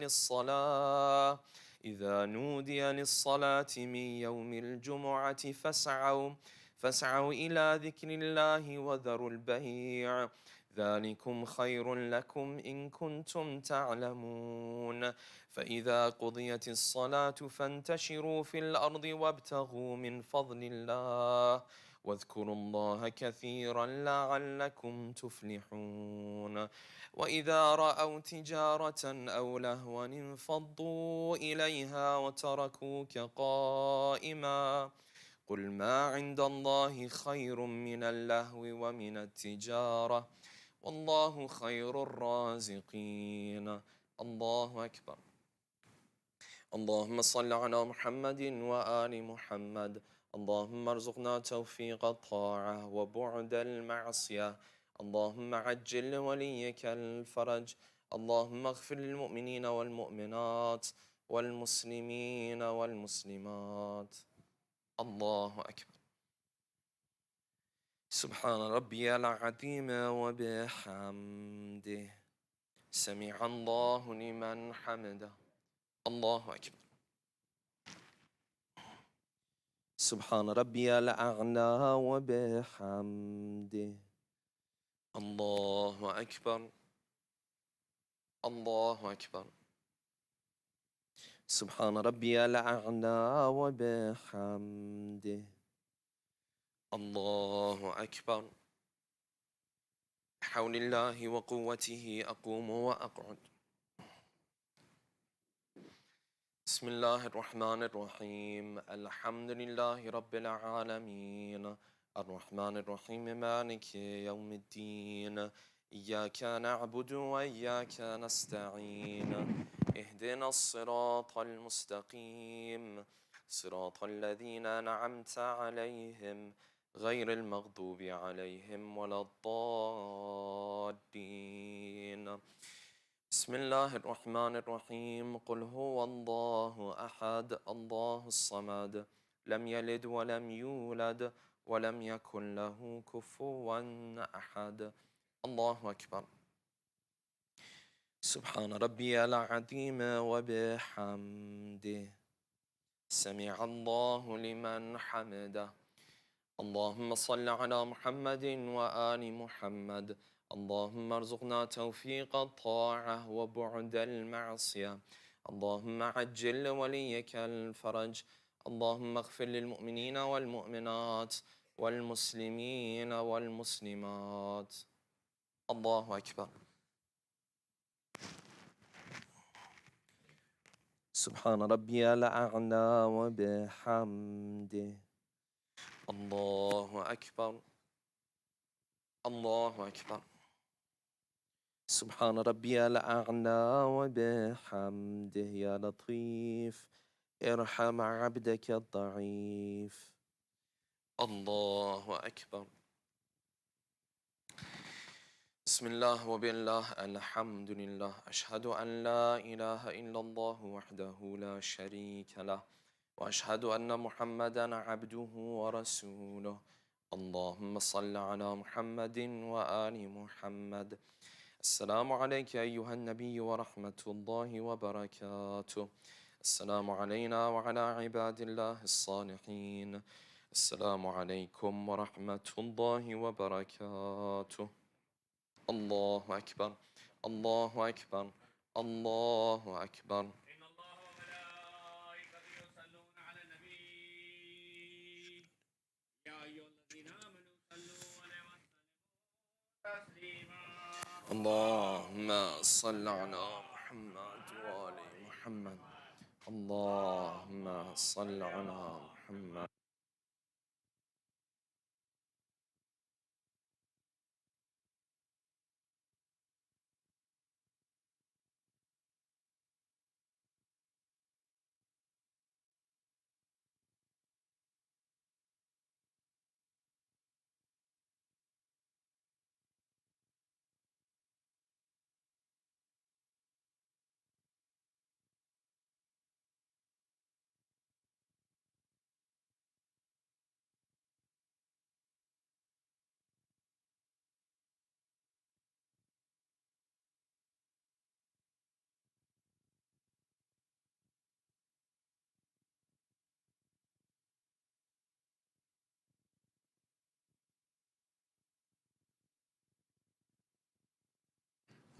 للصلاة من يوم الجمعة فاسعوا إلى ذكر الله وذروا البيع ذلكم خير لكم إن كنتم تعلمون. فإذا قضيت الصلاة فانتشروا في الأرض وابتغوا من فضل الله واذكروا الله كثيرا لعلكم تفلحون وإذا رأوا تجارة أو لهوا انفضوا إليها وتركوك قائما قل ما عند الله خير من اللهو ومن التجارة والله خير الرازقين. الله أكبر. اللهم صل على محمد وآل محمد. اللهم ارزقنا توفيق الطاعة وبعد المعصية. اللهم عجل لوليك الفرج. اللهم اغفر للمؤمنين والمؤمنات والمسلمين والمسلمات. الله أكبر. سبحان ربي العظيم وبحمده سمع الله لمن حمده. الله أكبر. سبحان ربي الأعلى وبحمده. الله أكبر. الله أكبر. سبحان ربي الأعلى وبحمده. الله أكبر. بحول الله وقوته أقوم وأقعد. بسم الله الرحمن الرحيم. الحمد لله رب العالمين الرحمن الرحيم مالك يوم الدين إياك نعبد وإياك نستعين اهدنا الصراط المستقيم صراط الذين أنعمت عليهم غير المغضوب عليهم ولا الضالين. بسم الله الرحمن الرحيم. قل هو الله أحد الله الصمد لم يلد ولم يولد ولم يكن له كفوا أحد. الله أكبر. سبحان ربي العظيم وبحمده سمع الله لمن حمده. اللهم صل على محمد وآل محمد. اللهم ارزقنا توفيق الطاعة وبعد المعصية. اللهم عجل لوليك الفرج. اللهم اغفر للمؤمنين والمؤمنات والمسلمين والمسلمات. الله أكبر. سبحان ربي الأعلى وبحمده. الله أكبر. الله أكبر. سبحان ربي الأعلى وبحمده. يا لطيف ارحم عبدك الضعيف. الله أكبر. بسم الله وبالله الحمد لله أشهد أن لا إله إلا الله وحده لا شريك له وأشهد أن محمدا عبده ورسوله. اللهم صل على محمد وآل محمد. السلام عليك أيها النبي ورحمة الله وبركاته. السلام علينا وعلى عباد الله الصالحين. السلام عليكم ورحمة الله وبركاته. الله أكبر. الله أكبر. الله أكبر. إن الله وملائكته يصلون على النبي يا أيها الذين آمنوا صلوا عليه وسلموا تسليما. اللهم صل على محمد وآل محمد. اللهم صل على محمد.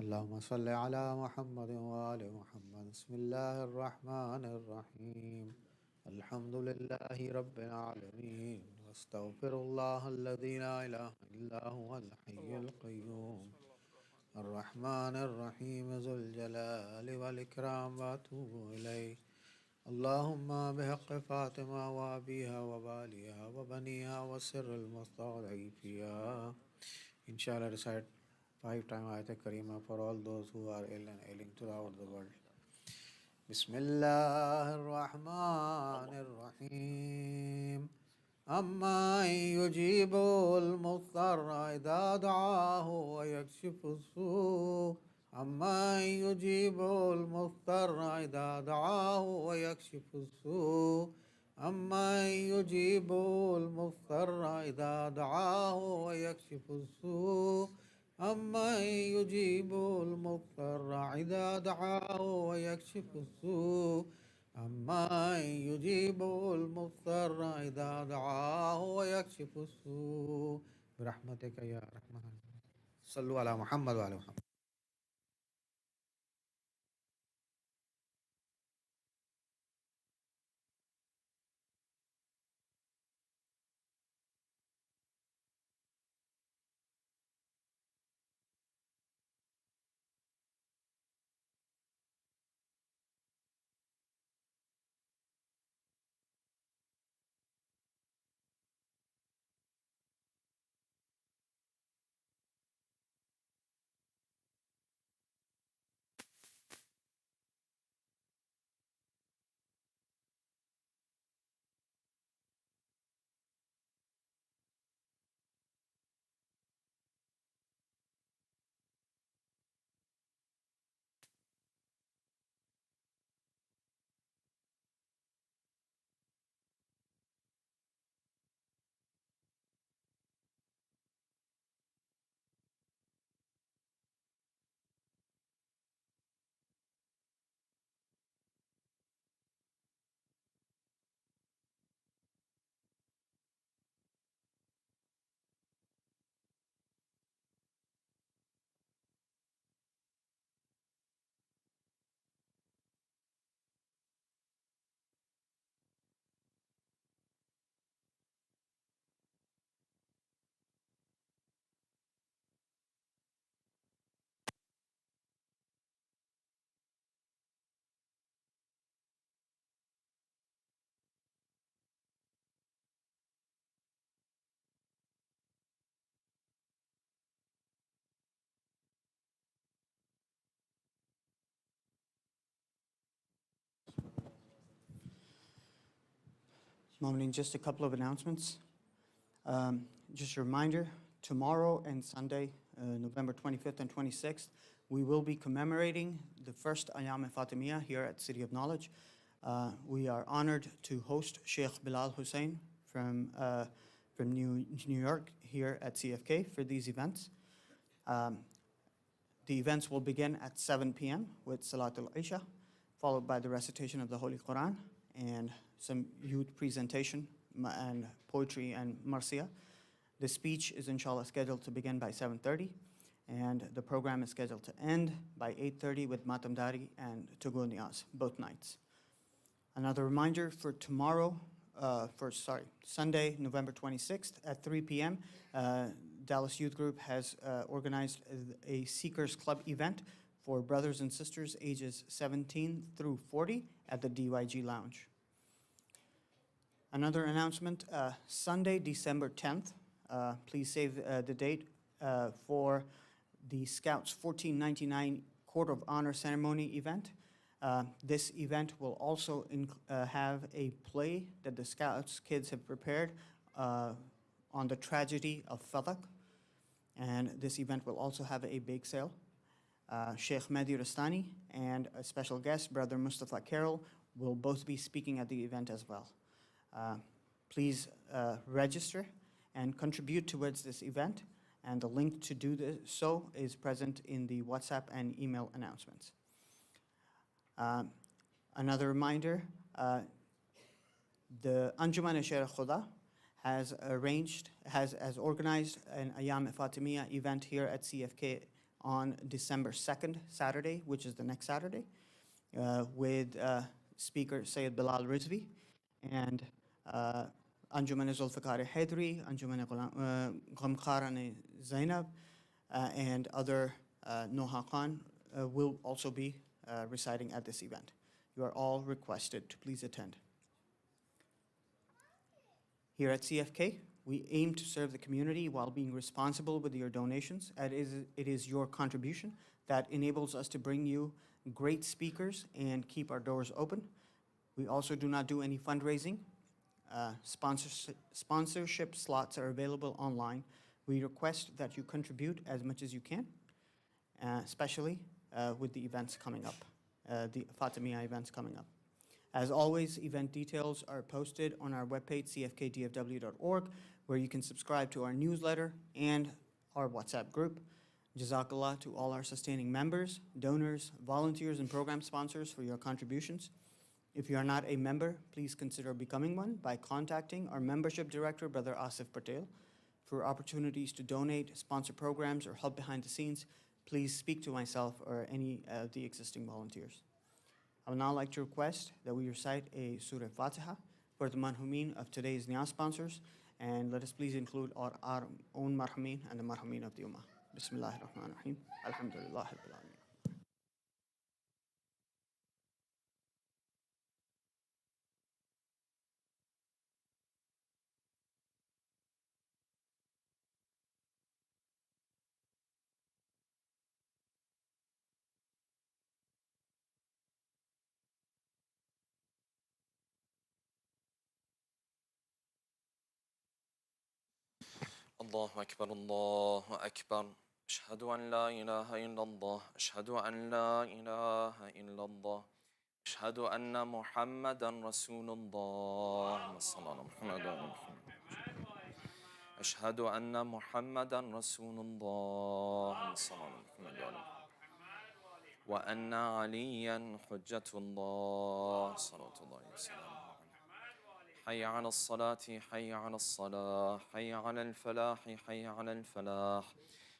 اللهم صل على محمد وآل محمد. بسم الله الرحمن الرحيم. الحمد لله رب العالمين أستغفر الله الذي لا إله إلا هو الحي القيوم الرحمن الرحيم ذو الجلال والإكرام وأتوب إليه اللهم بحق فاطمة وأبيها وباليها وبنيها وسر المستودع فيها. Inshallah, recite 5 times Ayat Karima for all those who are ill and ailing throughout the world. بسم الله الرحمن الرحيم أما يجيب المضطر إذا دعاه ويكشف السوء أما يجيب المضطر إذا دعاه ويكشف السوء أما يجيب المضطر إذا دعاه ويكشف السوء أما يجيب المضطر إذا دعاه ويكشف السوء أما يجيب المضطر إذا دعاه ويكشف السوء برحمتك يا رحمن. صلوا على محمد وعلى محمد. Momin, just a couple of announcements. Just a reminder, tomorrow and Sunday, November 25th and 26th, we will be commemorating the first Ayam Fatimiyya here at City of Knowledge. We are honored to host Sheikh Bilal Hussein from New York here at CFK for these events. The events will begin at 7 p.m. with Salaat al-Isha, followed by the recitation of the Holy Quran and some youth presentation and poetry and marsiya. The speech is inshallah scheduled to begin by 7:30, and the program is scheduled to end by 8:30 with Matamdari and Tugu Niyaz, both nights. Another reminder for tomorrow, Sunday, November 26th at 3 p.m., Dallas Youth Group has organized a Seekers Club event for brothers and sisters ages 17 through 40 at the DYG Lounge. Another announcement, Sunday, December 10th, please save the date for the Scouts 1499 Court of Honor Ceremony event. This event will also have a play that the Scouts kids have prepared on the tragedy of Fadak. And this event will also have a bake sale. Sheikh Mahdi Rastani and a special guest, Brother Mustafa Carroll, will both be speaking at the event as well. Please register and contribute towards this event, and the link to do so is present in the WhatsApp and email announcements. Another reminder, the Anjuman Sher Khuda has organized an Ayam Fatimiyya event here at CFK on December 2nd, Saturday, which is the next Saturday, with speaker Sayyid Bilal Rizvi and Anjuman Zulfikar Haidri, Anjuman Ghamkharan Zainab, and other Noha Khan will also be reciting at this event. You are all requested to please attend. Here at CFK, we aim to serve the community while being responsible with your donations. It is your contribution that enables us to bring you great speakers and keep our doors open. We also do not do any fundraising. Sponsorship slots are available online. We request that you contribute as much as you can, especially with the events coming up, the Fatimiyya events coming up. As always, event details are posted on our webpage, cfkdfw.org, where you can subscribe to our newsletter and our WhatsApp group. Jazakallah to all our sustaining members, donors, volunteers, and program sponsors for your contributions. If you are not a member, please consider becoming one by contacting our membership director, Brother Asif Patel. For opportunities to donate, sponsor programs, or help behind the scenes, please speak to myself or any of the existing volunteers. I would now like to request that we recite a Surah Fatiha for the marhumin of today's Niyaz sponsors, and let us please include our own marhumin and the marhumin of the Ummah. Bismillahir Rahmanir Rahim. Alhamdulillah Rabbil Alameen. الله أكبر الله أكبر أشهد أن لا إله إلا الله أشهد أن لا إله إلا الله أشهد أن محمدا رسول الله صلى الله عليه وسلم أشهد أن محمدا رسول الله صلى الله عليه وسلم وأن عليا حجة الله صلى الله عليه وسلم حي على الصلاة حي على الصلاة حي على الفلاح حي على الفلاح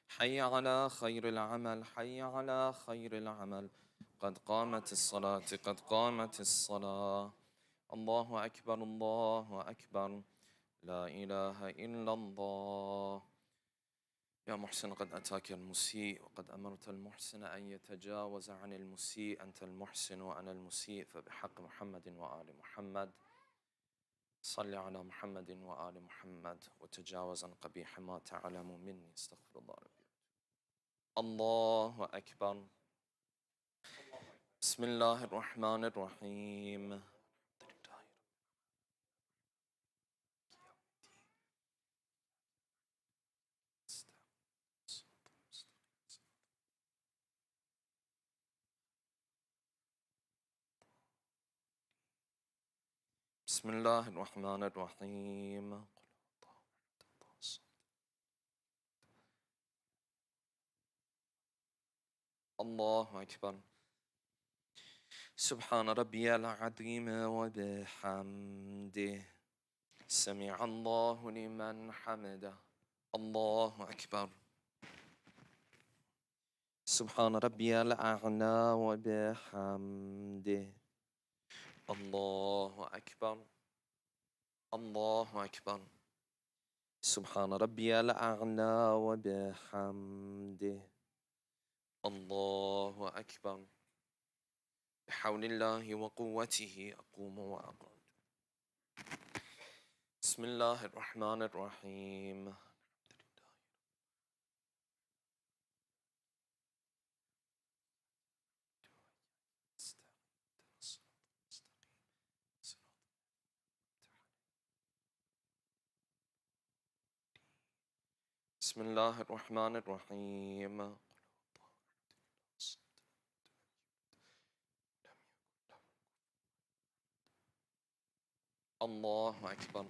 حي على خير العمل حي على خير العمل قد قامت الصلاة قد قامت الصلاة الله أكبر الله أكبر لا إله إلا الله يا محسن قد أتاك المسيء وقد أمرت المحسن أن يتجاوز عن المسيء أنت المحسن وأنا المسيء فبحق محمد وآل محمد صل على محمد وآل محمد وتجاوز عن قبيح ما تعلم مني استغفر الله ربي الله أكبر بسم الله الرحمن الرحيم بسم الله الرحمن الرحيم الله أكبر سبحان ربي العظيم وبحمده سمع الله لمن حمده الله أكبر سبحان ربي الأعلى وبحمده الله أكبر الله أكبر سبحان ربي الأعلى وبحمده الله أكبر بحول الله وقوته أقوم وأقعد بسم الله الرحمن الرحيم بسم الله الرحمن الرحيم الله أكبر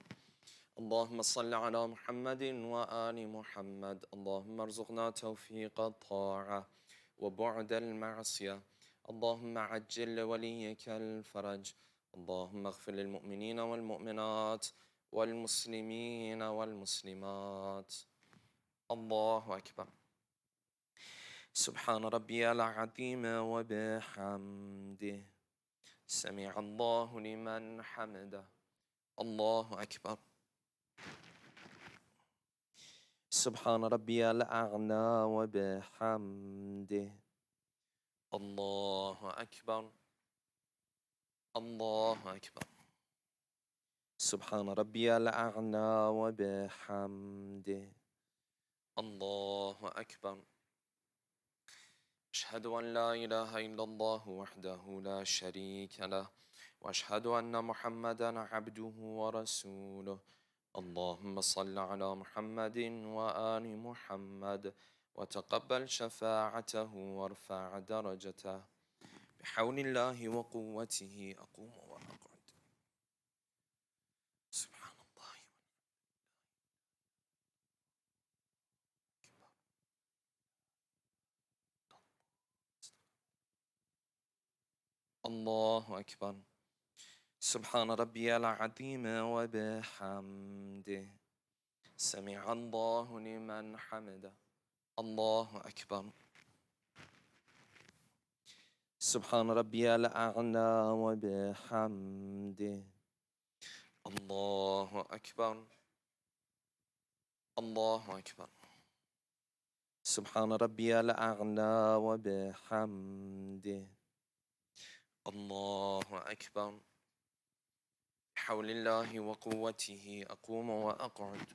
اللهم صل على محمد وآل محمد اللهم ارزقنا توفيق الطاعة وبعد المعصية اللهم عجل لوليك الفرج اللهم اغفر للمؤمنين والمؤمنات والمسلمين والمسلمات الله أكبر سبحان ربي العظيم وبحمده سمع الله لمن حمده الله أكبر سبحان ربي الأعلى وبحمده. الله أكبر. الله أكبر. سبحان ربي الأعلى وبحمده. الله أكبر. أشهد أن لا إله إلا الله وحده لا شريك له، وأشهد أن محمدا عبده ورسوله. اللهم صل على محمد وآل محمد، وتقبل شفاعته وارفع درجته. بحول الله وقوته أقوم وأقعد. سبحان الله. الله أكبر. سبحان ربي العظيم وبحمده. سمع الله لمن حمده. الله أكبر. سبحان ربي الأعلى وبحمده. الله أكبر. الله أكبر. سبحان ربي الأعلى وبحمده. الله أكبر. بحول الله وقوته أقوم وأقعد.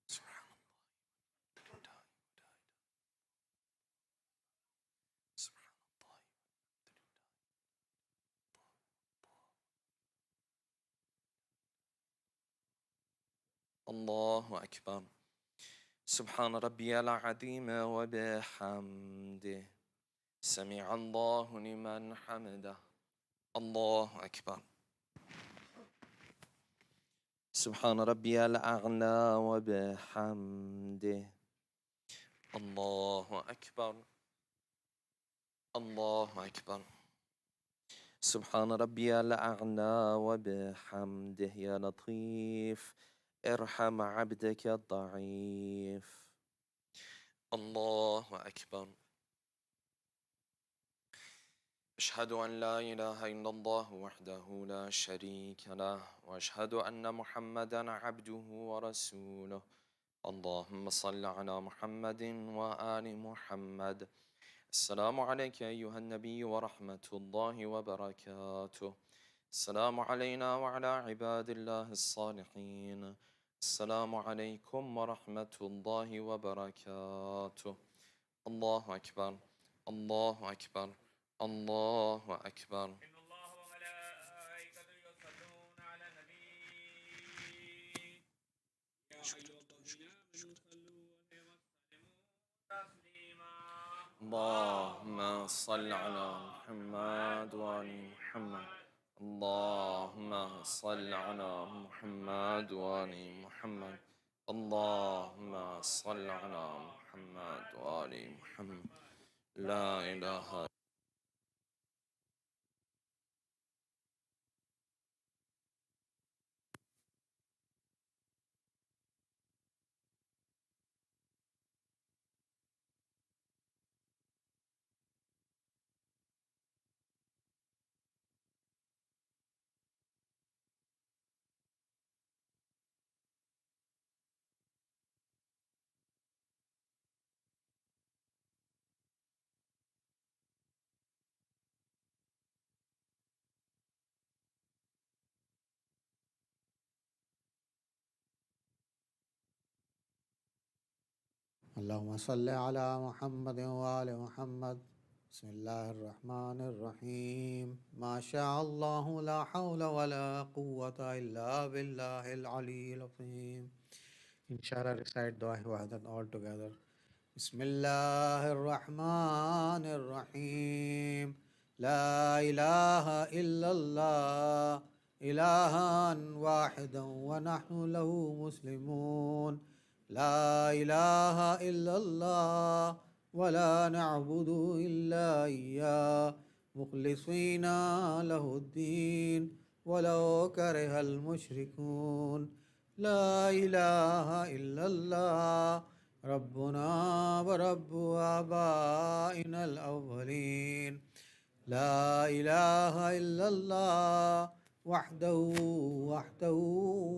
سبحان الله. سبحان الله. الله أكبر. سبحان ربي العظيم وبحمده. سمع الله لمن حمده. الله أكبر. سبحان ربي الأعلى وبحمده. الله أكبر. الله أكبر. سبحان ربي الأعلى وبحمده. يا لطيف ارحم عبدك الضعيف. الله أكبر. أشهد أن لا إله إلا الله وحده لا شريك له، وأشهد أن محمدا عبده ورسوله. اللهم صل على محمد وآل محمد. السلام عليك أيها النبي ورحمة الله وبركاته. السلام علينا وعلى عباد الله الصالحين. السلام عليكم ورحمة الله وبركاته. الله أكبر. الله أكبر. الله أكبر. إن الله وملائكته يصلون على النبي. يا أيها الذين آمنوا صلوا عليه وسلموا تسليما. اللهم صل على محمد وآل محمد. اللهم صل على محمد وآل محمد. اللهم صل على محمد وآل محمد. لا إله اللهم صل على محمد وآل محمد. بسم الله الرحمن الرحيم. ما شاء الله لا حول ولا قوة إلا بالله العلي العظيم. Inshallah, recite Dua Wahdat all together. بسم الله الرحمن الرحيم. لا إله إلا الله إلها واحدا ونحن له مسلمون. لا إله إلا الله ولا نعبد إلا إياه مخلصين له الدين ولو كره المشركون. لا إله إلا الله ربنا ورب آبائنا الأولين. لا إله إلا الله وحده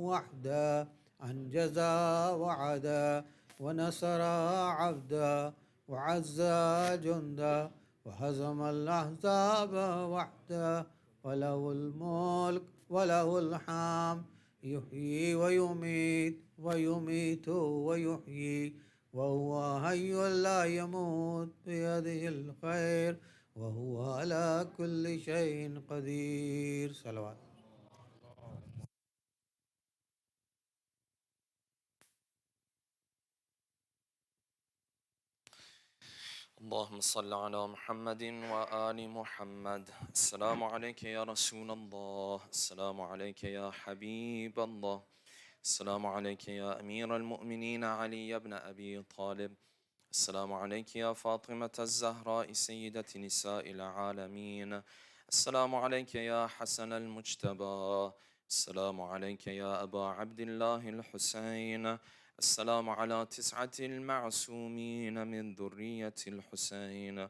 وحده أنجز وعدا ونصر عبدا وعز جندا وهزم الأحزاب وحده وله الملك وله الحمد يحيي ويميت ويميت ويحيي وهو حي لا يموت بيده الخير وهو على كل شيء قدير. صلوات. اللهم صل على محمد وآل محمد. السلام عليك يا رسول الله، السلام عليك يا حبيب الله، السلام عليك يا أمير المؤمنين علي بن أبي طالب، السلام عليك يا فاطمة الزهراء سيدة نساء العالمين، السلام عليك يا حسن المجتبى، السلام عليك يا أبا عبد الله الحسين، السلام على 9 المعصومين من ذرية الحسين،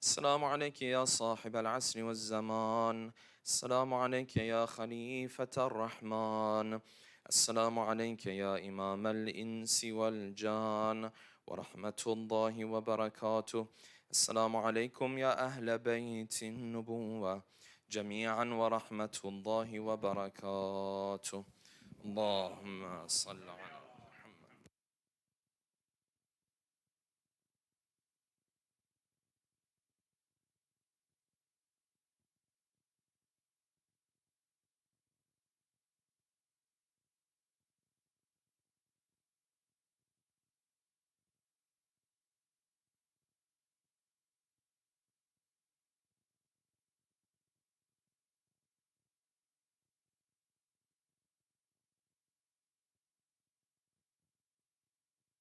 السلام عليك يا صاحب العصر والزمان، السلام عليك يا خليفة الرحمن، السلام عليك يا إمام الإنس والجان ورحمة الله وبركاته، السلام عليكم يا أهل بيت النبوة جميعا ورحمة الله وبركاته. اللهم صل على